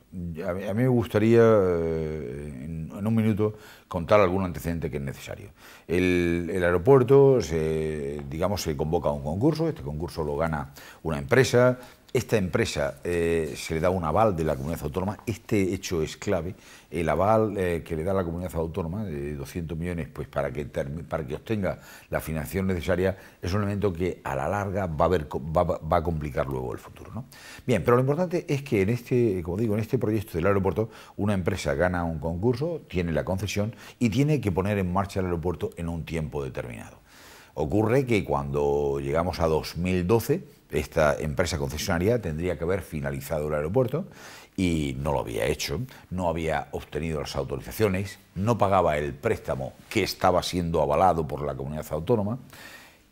A mí me gustaría en un minuto contar algún antecedente que es necesario. El aeropuerto, se convoca a un concurso, este concurso lo gana una empresa esta empresa se le da un aval de la comunidad autónoma. Este hecho es clave. El aval que le da la comunidad autónoma de 200 millones pues para que obtenga la financiación necesaria es un elemento que a la larga va a complicar luego el futuro, ¿no? Bien, pero lo importante es que en este proyecto del aeropuerto una empresa gana un concurso, tiene la concesión y tiene que poner en marcha el aeropuerto en un tiempo determinado. Ocurre que cuando llegamos a 2012, esta empresa concesionaria tendría que haber finalizado el aeropuerto y no lo había hecho, no había obtenido las autorizaciones, no pagaba el préstamo que estaba siendo avalado por la comunidad autónoma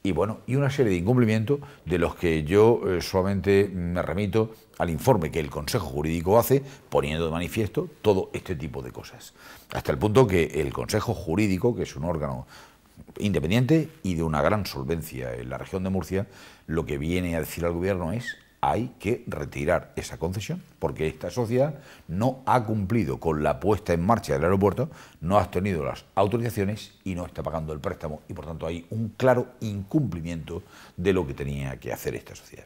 y bueno, y una serie de incumplimientos de los que yo solamente me remito al informe que el Consejo Jurídico hace, poniendo de manifiesto todo este tipo de cosas. Hasta el punto que el Consejo Jurídico, que es un órgano independiente y de una gran solvencia en la región de Murcia, lo que viene a decir al gobierno es: hay que retirar esa concesión porque esta sociedad no ha cumplido con la puesta en marcha del aeropuerto, no ha obtenido las autorizaciones y no está pagando el préstamo y por tanto hay un claro incumplimiento de lo que tenía que hacer esta sociedad.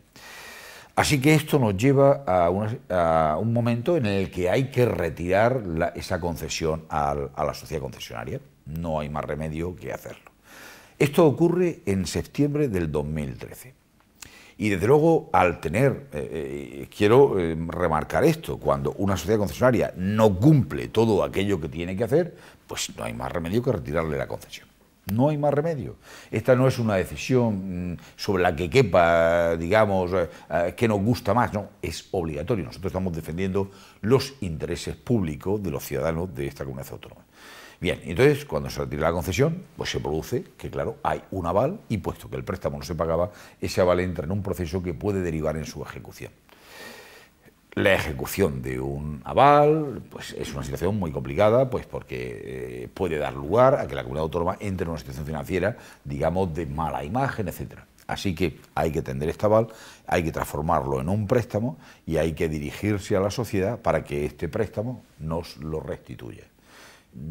Así que esto nos lleva a un momento en el que hay que retirar esa concesión a la sociedad concesionaria. No hay más remedio que hacerlo. Esto ocurre en septiembre del 2013. Y desde luego, al tener, quiero remarcar esto, cuando una sociedad concesionaria no cumple todo aquello que tiene que hacer, pues no hay más remedio que retirarle la concesión. No hay más remedio. Esta no es una decisión sobre la que quepa, digamos, que nos gusta más, no, es obligatorio. Nosotros estamos defendiendo los intereses públicos de los ciudadanos de esta comunidad autónoma. Bien, entonces, cuando se retira la concesión, pues se produce que, claro, hay un aval y puesto que el préstamo no se pagaba, ese aval entra en un proceso que puede derivar en su ejecución. La ejecución de un aval pues es una situación muy complicada, pues porque puede dar lugar a que la comunidad autónoma entre en una situación financiera, digamos, de mala imagen, etcétera. Así que hay que tender este aval, hay que transformarlo en un préstamo y hay que dirigirse a la sociedad para que este préstamo nos lo restituya.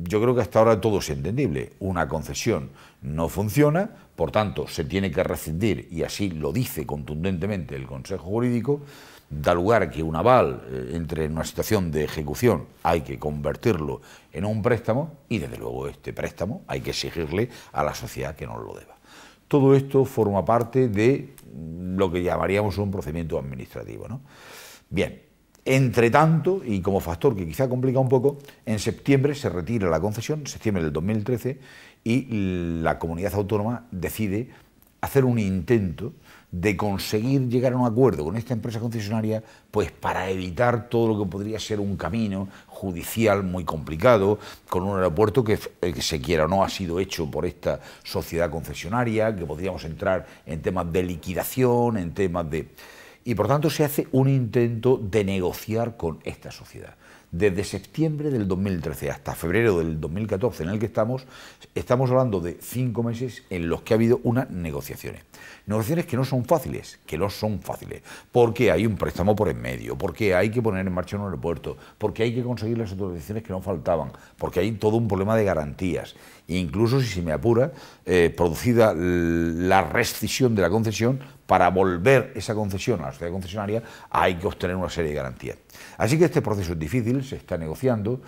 Yo creo que hasta ahora todo es entendible. Una concesión no funciona, por tanto se tiene que rescindir y así lo dice contundentemente el Consejo Jurídico. Da lugar a que un aval entre en una situación de ejecución, hay que convertirlo en un préstamo y desde luego este préstamo hay que exigirle a la sociedad que nos lo deba. Todo esto forma parte de lo que llamaríamos un procedimiento administrativo, ¿no? Bien, entre tanto, y como factor que quizá complica un poco, en septiembre se retira la concesión, en septiembre del 2013, y la comunidad autónoma decide hacer un intento de conseguir llegar a un acuerdo con esta empresa concesionaria, pues para evitar todo lo que podría ser un camino judicial muy complicado, con un aeropuerto que se quiera o no ha sido hecho por esta sociedad concesionaria, que podríamos entrar en temas de liquidación, en temas de... Y por tanto se hace un intento de negociar con esta sociedad. Desde septiembre del 2013 hasta febrero del 2014, en el que estamos hablando de 5 meses en los que ha habido unas negociaciones. Negociaciones que no son fáciles, porque hay un préstamo por en medio, porque hay que poner en marcha un aeropuerto, porque hay que conseguir las autorizaciones que no faltaban, porque hay todo un problema de garantías. E incluso, si se me apura, producida la rescisión de la concesión, para volver esa concesión a la sociedad concesionaria hay que obtener una serie de garantías. Así que este proceso es difícil, se está negociando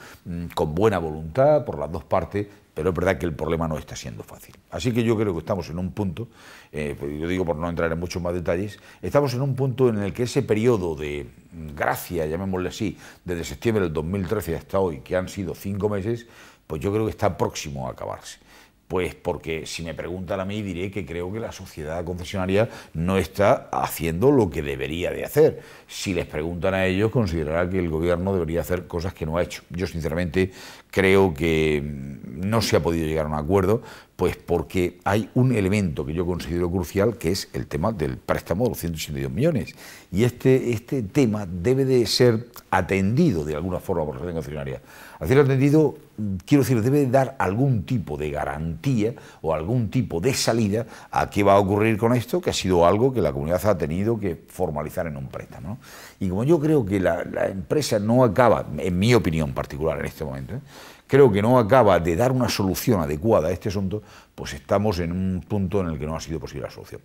con buena voluntad por las dos partes, pero es verdad que el problema no está siendo fácil. Así que yo creo que estamos en un punto, yo digo por no entrar en muchos más detalles, estamos en un punto en el que ese periodo de gracia, llamémosle así, desde septiembre del 2013 hasta hoy, que han sido 5 meses, pues yo creo que está próximo a acabarse. Pues porque si me preguntan a mí diré que creo que la sociedad concesionaria no está haciendo lo que debería de hacer. Si les preguntan a ellos, considerarán que el gobierno debería hacer cosas que no ha hecho. Yo sinceramente creo que no se ha podido llegar a un acuerdo, pues porque hay un elemento que yo considero crucial, que es el tema del préstamo de los 182 millones. Y este tema debe de ser atendido de alguna forma por la sociedad concesionaria. Hacerlo atendido, quiero decir, debe dar algún tipo de garantía o algún tipo de salida a qué va a ocurrir con esto, que ha sido algo que la comunidad ha tenido que formalizar en un préstamo, ¿no? Y como yo creo que la empresa no acaba, en mi opinión particular en este momento, creo que no acaba de dar una solución adecuada a este asunto, pues estamos en un punto en el que no ha sido posible la solución.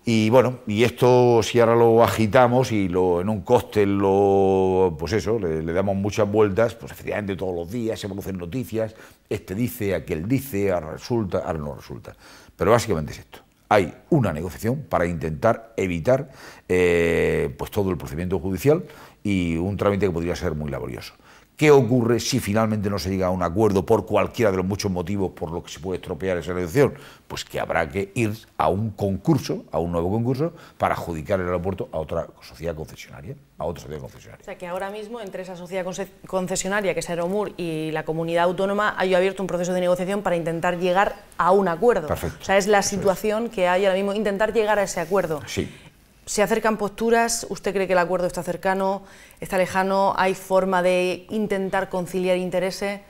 Y bueno, y esto si ahora lo agitamos y en un cóctel pues eso, le damos muchas vueltas, pues efectivamente todos los días se producen noticias, este dice, aquel dice, ahora resulta, ahora no resulta. Pero básicamente es esto. Hay una negociación para intentar evitar pues todo el procedimiento judicial y un trámite que podría ser muy laborioso. ¿Qué ocurre si finalmente no se llega a un acuerdo por cualquiera de los muchos motivos por los que se puede estropear esa negociación? Pues que habrá que ir a un concurso, a un nuevo concurso, para adjudicar el aeropuerto a otra sociedad concesionaria, O sea que ahora mismo entre esa sociedad concesionaria, que es Aeromur, y la comunidad autónoma, hay abierto un proceso de negociación para intentar llegar a un acuerdo. Perfecto. O sea, es la situación que hay ahora mismo, intentar llegar a ese acuerdo. Sí. ¿Se acercan posturas? ¿Usted cree que el acuerdo está cercano, está lejano? ¿Hay forma de intentar conciliar intereses?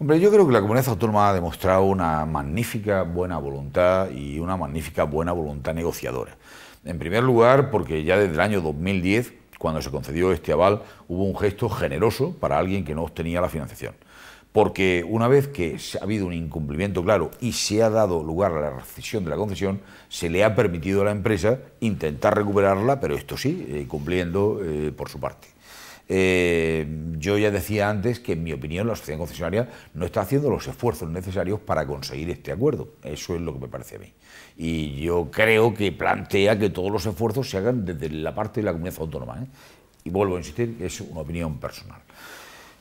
Hombre, yo creo que la comunidad autónoma ha demostrado una magnífica buena voluntad y una magnífica buena voluntad negociadora. En primer lugar, porque ya desde el año 2010, cuando se concedió este aval, hubo un gesto generoso para alguien que no obtenía la financiación. Porque una vez que ha habido un incumplimiento claro y se ha dado lugar a la rescisión de la concesión, se le ha permitido a la empresa intentar recuperarla, pero esto sí, cumpliendo por su parte. Yo ya decía antes que, en mi opinión, la sociedad concesionaria no está haciendo los esfuerzos necesarios para conseguir este acuerdo. Eso es lo que me parece a mí. Y yo creo que plantea que todos los esfuerzos se hagan desde la parte de la comunidad autónoma, Y vuelvo a insistir, es una opinión personal.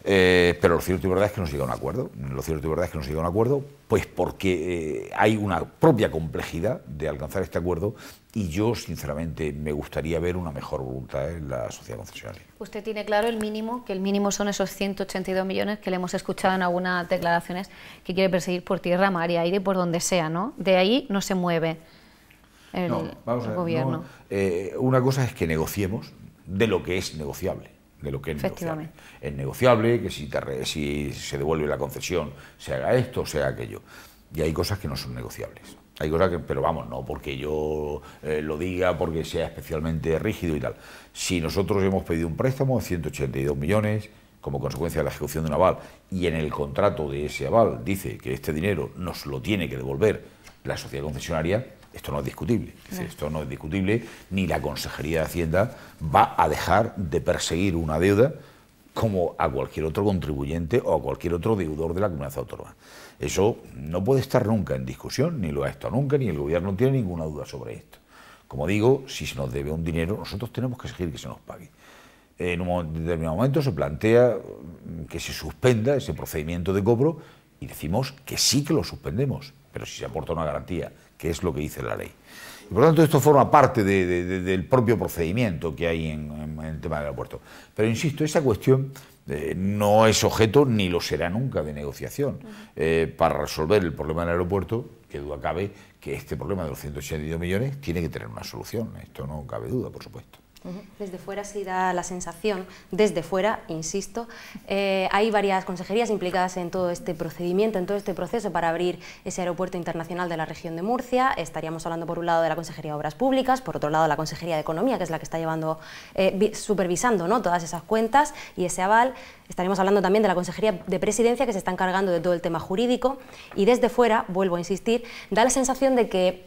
Pero lo cierto y verdad es que no se llega a un acuerdo. Lo cierto y verdad es que no se llega a un acuerdo, pues porque hay una propia complejidad de alcanzar este acuerdo y yo, sinceramente, me gustaría ver una mejor voluntad en la sociedad concesionaria. Usted tiene claro el mínimo, que el mínimo son esos 182 millones que le hemos escuchado en algunas declaraciones que quiere perseguir por tierra, mar y aire, por donde sea, ¿no? De ahí no se mueve el gobierno. Una cosa es que negociemos de lo que es negociable. De lo que es negociable. Es negociable que si se devuelve la concesión se haga esto o se haga aquello. Y hay cosas que no son negociables. Hay cosas que, pero vamos, no porque yo lo diga, porque sea especialmente rígido y tal. Si nosotros hemos pedido un préstamo de 182 millones como consecuencia de la ejecución de un aval y en el contrato de ese aval dice que este dinero nos lo tiene que devolver la sociedad concesionaria, esto no es discutible. Es decir, esto no es discutible, ni la Consejería de Hacienda va a dejar de perseguir una deuda como a cualquier otro contribuyente o a cualquier otro deudor de la comunidad autónoma. Eso no puede estar nunca en discusión, ni lo ha estado nunca, ni el gobierno tiene ninguna duda sobre esto. Como digo, si se nos debe un dinero, nosotros tenemos que exigir que se nos pague. En un determinado momento se plantea que se suspenda ese procedimiento de cobro y decimos que sí que lo suspendemos, pero si se aporta una garantía, que es lo que dice la ley. Y por lo tanto esto forma parte del propio procedimiento que hay en el tema del aeropuerto. Pero insisto, esa cuestión no es objeto ni lo será nunca de negociación. Para resolver el problema del aeropuerto, que duda cabe que este problema de los 182 millones tiene que tener una solución. Esto no cabe duda, por supuesto. Desde fuera sí da la sensación, desde fuera, insisto, hay varias consejerías implicadas en todo este procedimiento, en todo este proceso para abrir ese aeropuerto internacional de la región de Murcia. Estaríamos hablando por un lado de la Consejería de Obras Públicas, por otro lado la Consejería de Economía, que es la que está llevando, supervisando, ¿no?, todas esas cuentas y ese aval. Estaríamos hablando también de la Consejería de Presidencia, que se está encargando de todo el tema jurídico, y desde fuera, vuelvo a insistir, da la sensación de que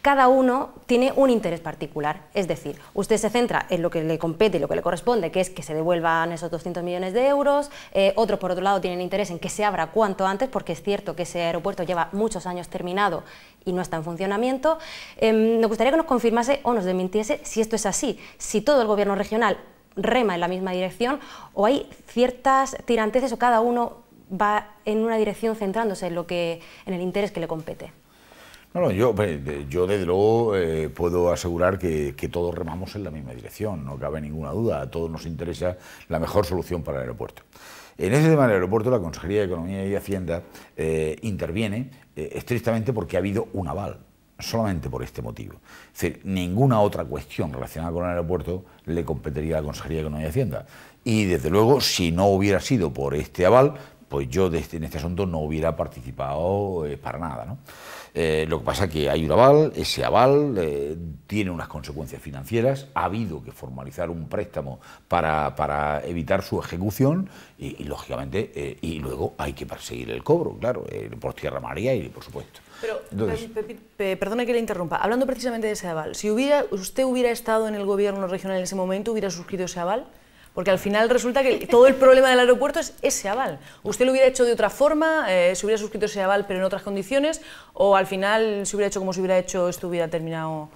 cada uno tiene un interés particular, es decir, usted se centra en lo que le compete y lo que le corresponde, que es que se devuelvan esos 200 millones de euros, otros por otro lado tienen interés en que se abra cuanto antes, porque es cierto que ese aeropuerto lleva muchos años terminado y no está en funcionamiento. Me gustaría que nos confirmase o nos desmintiese si esto es así, si todo el gobierno regional rema en la misma dirección o hay ciertas tiranteces o cada uno va en una dirección centrándose en el interés que le compete. No, yo desde luego puedo asegurar que todos remamos en la misma dirección, no cabe ninguna duda, a todos nos interesa la mejor solución para el aeropuerto. En ese tema del aeropuerto, la Consejería de Economía y Hacienda interviene estrictamente porque ha habido un aval, solamente por este motivo. Es decir, ninguna otra cuestión relacionada con el aeropuerto le competiría a la Consejería de Economía y Hacienda. Y desde luego, si no hubiera sido por este aval, pues yo en este asunto no hubiera participado para nada, ¿no? Lo que pasa es que hay un aval, ese aval tiene unas consecuencias financieras, ha habido que formalizar un préstamo para evitar su ejecución y lógicamente, y luego hay que perseguir el cobro, claro, por tierra, mar y aire, por supuesto. Pero, entonces, perdone que le interrumpa, hablando precisamente de ese aval, si usted hubiera estado en el gobierno regional en ese momento, ¿hubiera suscrito ese aval? Porque al final resulta que todo el problema del aeropuerto es ese aval. ¿Usted lo hubiera hecho de otra forma, se hubiera suscrito ese aval pero en otras condiciones, o al final se hubiera hecho como se hubiera hecho, esto hubiera terminado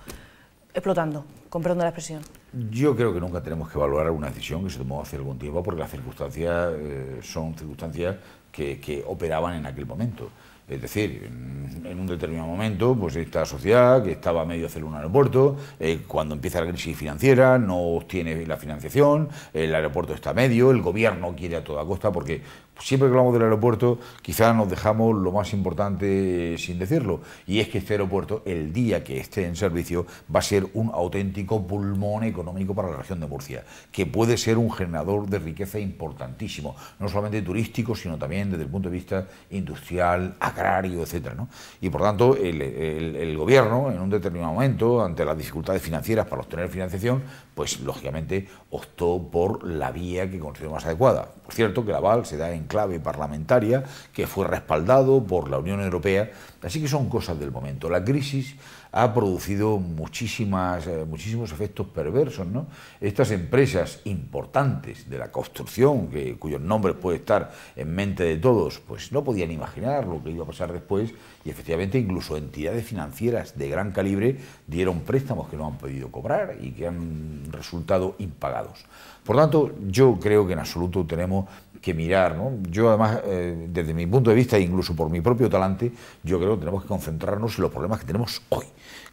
explotando, con perdón de la expresión? Yo creo que nunca tenemos que valorar una decisión que se tomó hace algún tiempo porque las circunstancias son circunstancias que operaban en aquel momento. Es decir, en un determinado momento, pues esta sociedad que estaba a medio de hacer un aeropuerto, cuando empieza la crisis financiera, no obtiene la financiación, el aeropuerto está a medio, el gobierno quiere a toda costa, porque siempre que hablamos del aeropuerto, quizás nos dejamos lo más importante sin decirlo, y es que este aeropuerto, el día que esté en servicio, va a ser un auténtico pulmón económico para la región de Murcia, que puede ser un generador de riqueza importantísimo, no solamente turístico, sino también desde el punto de vista industrial, agrario, etcétera, ¿no? Y por tanto, el gobierno, en un determinado momento, ante las dificultades financieras para obtener financiación, pues lógicamente optó por la vía que consideró más adecuada. Por cierto, que el aval se da en clave parlamentaria, que fue respaldado por la Unión Europea, así que son cosas del momento. La crisis ha producido muchísimos efectos perversos, ¿no? Estas empresas importantes de la construcción, cuyos nombres puede estar en mente de todos, pues no podían imaginar lo que iba a pasar después, y efectivamente incluso entidades financieras de gran calibre dieron préstamos que no han podido cobrar y que han resultado impagados. Por tanto, yo creo que en absoluto tenemos que mirar, ¿no? Yo además, desde mi punto de vista, e incluso por mi propio talante, yo creo que tenemos que concentrarnos en los problemas que tenemos hoy.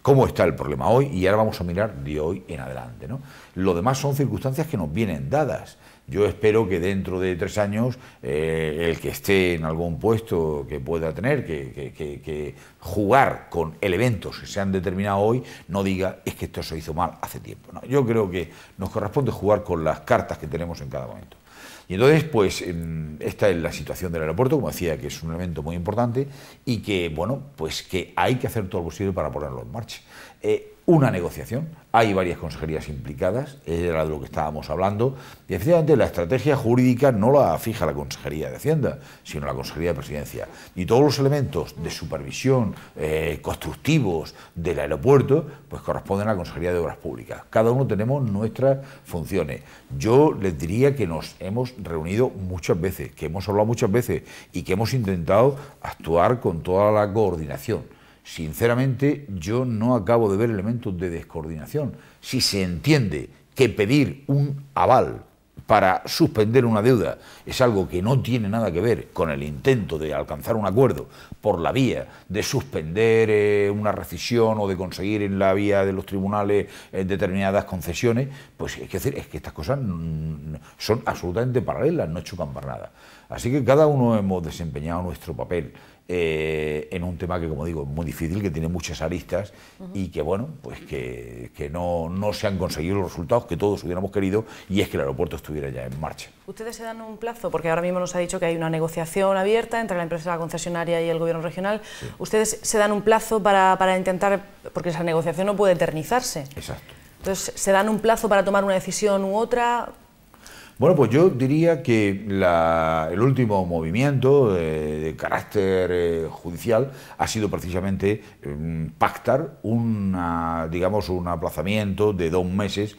¿Cómo está el problema hoy? Y ahora vamos a mirar de hoy en adelante, ¿no? Lo demás son circunstancias que nos vienen dadas. Yo espero que dentro de 3 años el que esté en algún puesto que pueda tener que jugar con elementos que se han determinado hoy, no diga es que esto se hizo mal hace tiempo, ¿no? Yo creo que nos corresponde jugar con las cartas que tenemos en cada momento. Y entonces, pues, esta es la situación del aeropuerto, como decía, que es un elemento muy importante y que, bueno, pues que hay que hacer todo lo posible para ponerlo en marcha. Una negociación, hay varias consejerías implicadas, era de lo que estábamos hablando, y efectivamente la estrategia jurídica no la fija la Consejería de Hacienda, sino la Consejería de Presidencia. Y todos los elementos de supervisión constructivos del aeropuerto, pues corresponden a la Consejería de Obras Públicas. Cada uno tenemos nuestras funciones. Yo les diría que nos hemos reunido muchas veces, que hemos hablado muchas veces y que hemos intentado actuar con toda la coordinación. Sinceramente, yo no acabo de ver elementos de descoordinación. Si se entiende que pedir un aval para suspender una deuda es algo que no tiene nada que ver con el intento de alcanzar un acuerdo por la vía de suspender una rescisión o de conseguir en la vía de los tribunales determinadas concesiones, pues es que estas cosas son absolutamente paralelas, no chocan para nada. Así que cada uno hemos desempeñado nuestro papel en un tema que, como digo, es muy difícil, que tiene muchas aristas y que, bueno, pues que no se han conseguido los resultados que todos hubiéramos querido, y es que el aeropuerto estuviera ya en marcha. ¿Ustedes se dan un plazo? Porque ahora mismo nos ha dicho que hay una negociación abierta entre la empresa concesionaria y el gobierno regional. Sí. ¿Ustedes se dan un plazo para intentar, porque esa negociación no puede eternizarse? Exacto. Entonces, ¿se dan un plazo para tomar una decisión u otra? Bueno, pues yo diría que el último movimiento de carácter judicial ha sido precisamente pactar un aplazamiento de 2 meses,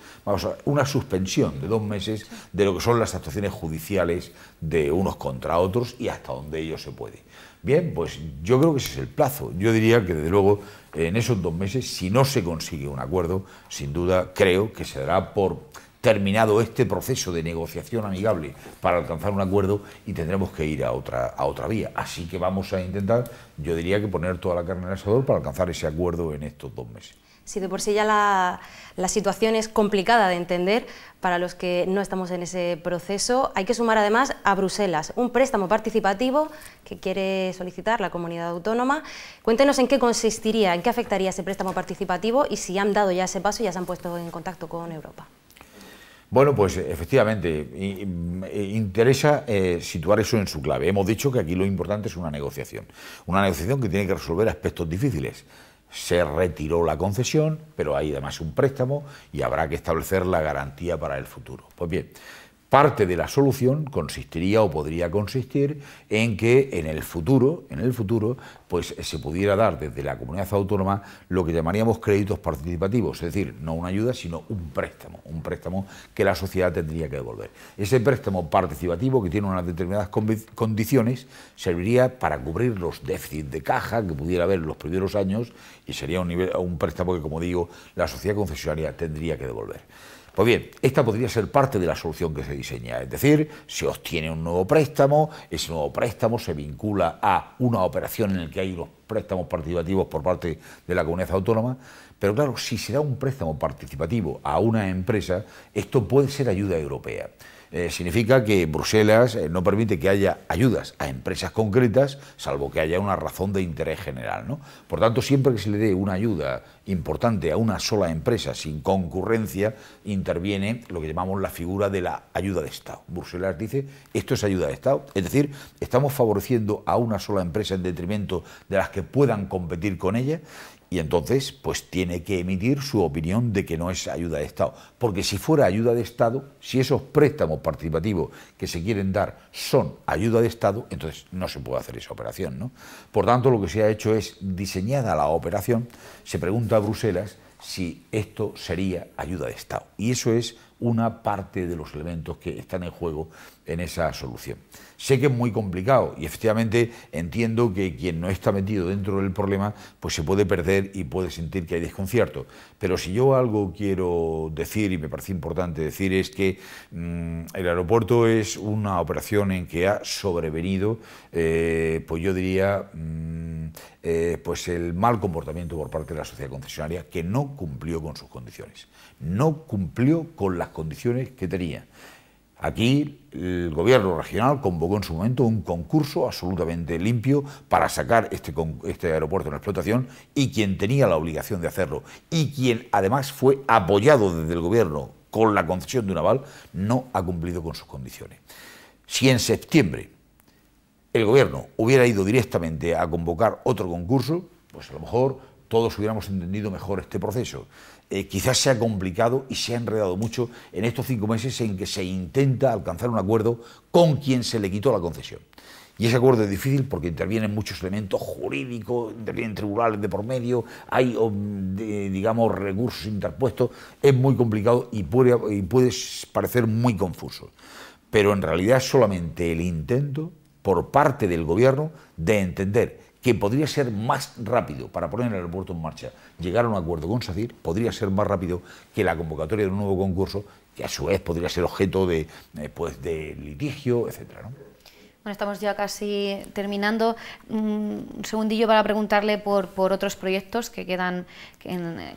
una suspensión de 2 meses de lo que son las actuaciones judiciales de unos contra otros y hasta donde ello se puede. Bien, pues yo creo que ese es el plazo. Yo diría que, desde luego, en esos 2 meses, si no se consigue un acuerdo, sin duda creo que se dará por terminado este proceso de negociación amigable para alcanzar un acuerdo y tendremos que ir a otra vía. Así que vamos a intentar, yo diría que poner toda la carne en el asador para alcanzar ese acuerdo en estos 2 meses. Si de por sí ya la situación es complicada de entender, para los que no estamos en ese proceso, hay que sumar además a Bruselas un préstamo participativo que quiere solicitar la comunidad autónoma. Cuéntenos en qué consistiría, en qué afectaría ese préstamo participativo y si han dado ya ese paso y ya se han puesto en contacto con Europa. Bueno, pues efectivamente, interesa situar eso en su clave. Hemos dicho que aquí lo importante es una negociación que tiene que resolver aspectos difíciles. Se retiró la concesión, pero hay además un préstamo y habrá que establecer la garantía para el futuro. Pues bien, parte de la solución consistiría o podría consistir en que en el futuro, pues se pudiera dar desde la comunidad autónoma lo que llamaríamos créditos participativos, es decir, no una ayuda, sino un préstamo que la sociedad tendría que devolver. Ese préstamo participativo, que tiene unas determinadas condiciones, serviría para cubrir los déficits de caja que pudiera haber en los primeros años y sería un préstamo que, como digo, la sociedad concesionaria tendría que devolver. Pues bien, esta podría ser parte de la solución que se diseña, es decir, se obtiene un nuevo préstamo, ese nuevo préstamo se vincula a una operación en la que hay los préstamos participativos por parte de la comunidad autónoma, pero claro, si se da un préstamo participativo a una empresa, esto puede ser ayuda europea. Significa que Bruselas no permite que haya ayudas a empresas concretas, salvo que haya una razón de interés general, ¿no? Por tanto, siempre que se le dé una ayuda importante a una sola empresa sin concurrencia, interviene lo que llamamos la figura de la ayuda de Estado. Bruselas dice, esto es ayuda de Estado, es decir, estamos favoreciendo a una sola empresa en detrimento de las que puedan competir con ella, y entonces pues tiene que emitir su opinión de que no es ayuda de Estado, porque si fuera ayuda de Estado, si esos préstamos participativos que se quieren dar son ayuda de Estado, entonces no se puede hacer esa operación, ¿no? Por tanto, lo que se ha hecho es, diseñada la operación, se pregunta a Bruselas si esto sería ayuda de Estado, y eso es una parte de los elementos que están en juego en esa solución. Sé que es muy complicado y efectivamente entiendo que quien no está metido dentro del problema pues se puede perder y puede sentir que hay desconcierto, pero si yo algo quiero decir y me parece importante decir es que el aeropuerto es una operación en que ha sobrevenido pues yo diría pues el mal comportamiento por parte de la sociedad concesionaria, que no cumplió con sus condiciones, no cumplió con las condiciones que tenía. Aquí el gobierno regional convocó en su momento un concurso absolutamente limpio para sacar este aeropuerto en explotación, y quien tenía la obligación de hacerlo y quien además fue apoyado desde el gobierno con la concesión de un aval, no ha cumplido con sus condiciones. Si en septiembre el gobierno hubiera ido directamente a convocar otro concurso, pues a lo mejor todos hubiéramos entendido mejor este proceso. Quizás se ha complicado y se ha enredado mucho en estos 5 meses en que se intenta alcanzar un acuerdo con quien se le quitó la concesión. Y ese acuerdo es difícil porque intervienen muchos elementos jurídicos, intervienen tribunales de por medio, hay, digamos, recursos interpuestos, es muy complicado y puede parecer muy confuso. Pero en realidad es solamente el intento por parte del gobierno de entender que podría ser más rápido para poner el aeropuerto en marcha, llegar a un acuerdo con SACIR, podría ser más rápido que la convocatoria de un nuevo concurso, que a su vez podría ser objeto de litigio, etcétera, ¿no? Bueno, estamos ya casi terminando. Un segundillo para preguntarle por otros proyectos que quedan,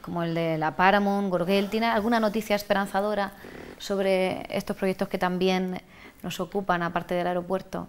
como el de la Paramount, Gorguel. ¿Tiene alguna noticia esperanzadora sobre estos proyectos que también nos ocupan, aparte del aeropuerto?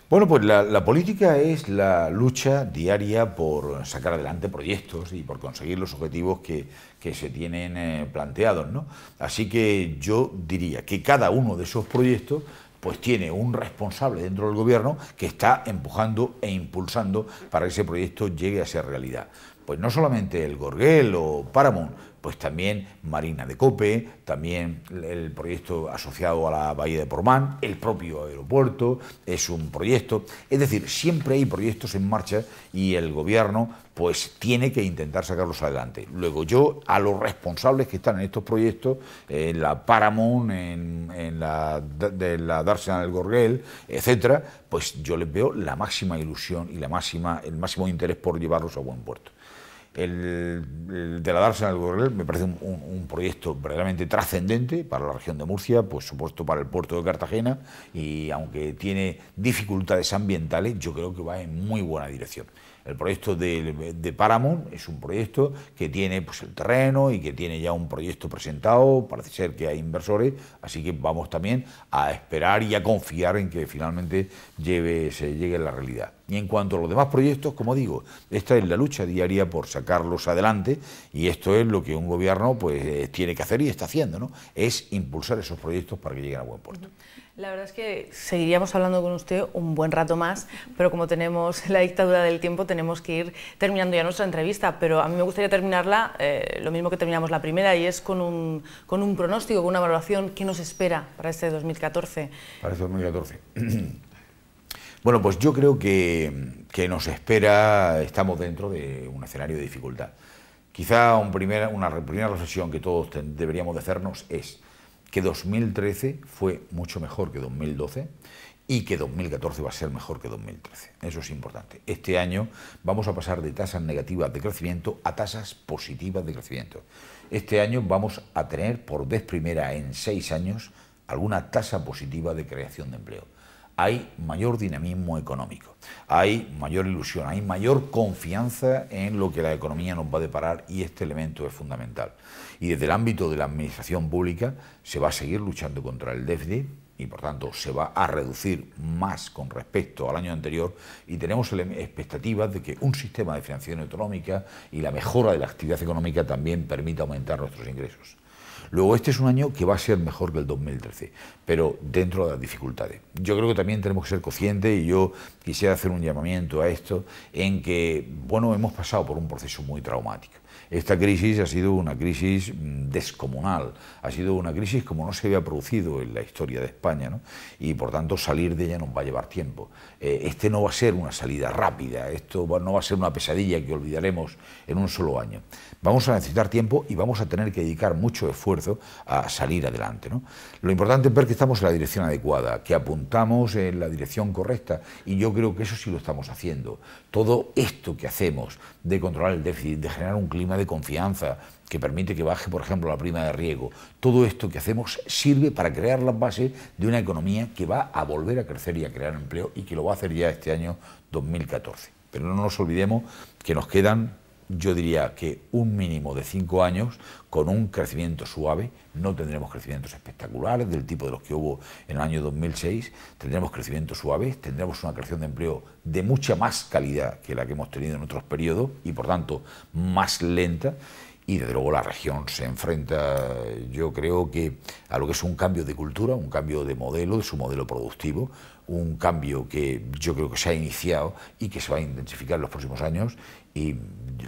Bueno, pues la política es la lucha diaria por sacar adelante proyectos y por conseguir los objetivos que se tienen planteados, ¿no? Así que yo diría que cada uno de esos proyectos pues tiene un responsable dentro del gobierno que está empujando e impulsando para que ese proyecto llegue a ser realidad. Pues no solamente el Gorguel o Paramount, pues también Marina de Cope, también el proyecto asociado a la Bahía de Portmán, el propio aeropuerto es un proyecto. Es decir, siempre hay proyectos en marcha y el gobierno pues tiene que intentar sacarlos adelante. Luego yo a los responsables que están en estos proyectos, en la Paramount, en la Dársena del Gorguel, etcétera, pues yo les veo la máxima ilusión y el máximo interés por llevarlos a buen puerto. El de la Dársena del Gorguel me parece un proyecto verdaderamente trascendente para la región de Murcia, por supuesto para el puerto de Cartagena, y aunque tiene dificultades ambientales, yo creo que va en muy buena dirección. El proyecto de Paramount es un proyecto que tiene pues, el terreno y que tiene ya un proyecto presentado, parece ser que hay inversores, así que vamos también a esperar y a confiar en que finalmente se llegue a la realidad. Y en cuanto a los demás proyectos, como digo, esta es la lucha diaria por sacarlos adelante y esto es lo que un gobierno pues tiene que hacer y está haciendo, ¿no? Es impulsar esos proyectos para que lleguen a buen puerto. La verdad es que seguiríamos hablando con usted un buen rato más, pero como tenemos la dictadura del tiempo, tenemos que ir terminando ya nuestra entrevista, pero a mí me gustaría terminarla lo mismo que terminamos la primera, y es con un pronóstico, con una valoración. ¿Qué nos espera para este 2014? Para este 2014. Bueno, pues yo creo que nos espera, estamos dentro de un escenario de dificultad. Quizá una primera reflexión que todos deberíamos de hacernos es que 2013 fue mucho mejor que 2012 y que 2014 va a ser mejor que 2013. Eso es importante. Este año vamos a pasar de tasas negativas de crecimiento a tasas positivas de crecimiento. Este año vamos a tener por vez primera en 6 años alguna tasa positiva de creación de empleo. Hay mayor dinamismo económico, hay mayor ilusión, hay mayor confianza en lo que la economía nos va a deparar y este elemento es fundamental. Y desde el ámbito de la administración pública se va a seguir luchando contra el déficit y por tanto se va a reducir más con respecto al año anterior y tenemos expectativas de que un sistema de financiación autonómica y la mejora de la actividad económica también permita aumentar nuestros ingresos. Luego, este es un año que va a ser mejor que el 2013, pero dentro de las dificultades. Yo creo que también tenemos que ser conscientes, y yo quisiera hacer un llamamiento a esto, en que, bueno, hemos pasado por un proceso muy traumático. Esta crisis ha sido una crisis descomunal, ha sido una crisis como no se había producido en la historia de España, ¿no? Y por tanto salir de ella nos va a llevar tiempo. Este no va a ser una salida rápida, esto no va a ser una pesadilla que olvidaremos en un solo año. Vamos a necesitar tiempo y vamos a tener que dedicar mucho esfuerzo a salir adelante, ¿no? Lo importante es ver que estamos en la dirección adecuada, que apuntamos en la dirección correcta, y yo creo que eso sí lo estamos haciendo. Todo esto que hacemos de controlar el déficit, de generar un clima de confianza que permite que baje, por ejemplo, la prima de riesgo, todo esto que hacemos sirve para crear las bases de una economía que va a volver a crecer y a crear empleo, y que lo va a hacer ya este año 2014. Pero no nos olvidemos que nos quedan, yo diría que un mínimo de 5 años con un crecimiento suave. No tendremos crecimientos espectaculares del tipo de los que hubo en el año 2006, tendremos crecimientos suaves, tendremos una creación de empleo de mucha más calidad que la que hemos tenido en otros periodos y por tanto más lenta. Y desde luego la región se enfrenta, yo creo que a lo que es un cambio de cultura, un cambio de modelo, de su modelo productivo, un cambio que yo creo que se ha iniciado y que se va a intensificar en los próximos años, y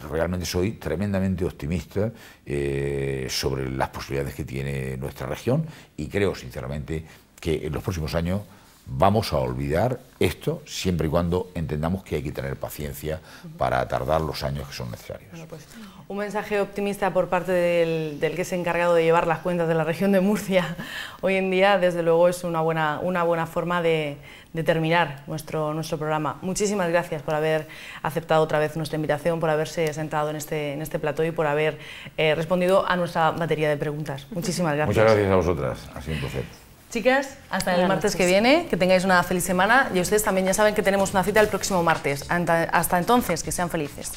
realmente soy tremendamente optimista sobre las posibilidades que tiene nuestra región, y creo sinceramente que en los próximos años vamos a olvidar esto, siempre y cuando entendamos que hay que tener paciencia para tardar los años que son necesarios. Bueno, pues, un mensaje optimista por parte del que es encargado de llevar las cuentas de la región de Murcia hoy en día, desde luego es una buena forma de terminar nuestro programa. Muchísimas gracias por haber aceptado otra vez nuestra invitación, por haberse sentado en este plató y por haber respondido a nuestra batería de preguntas. Muchísimas gracias. Muchas gracias a vosotras, ha sido un placer. Chicas, hasta el martes que viene, que tengáis una feliz semana, y ustedes también ya saben que tenemos una cita el próximo martes. Hasta entonces, que sean felices.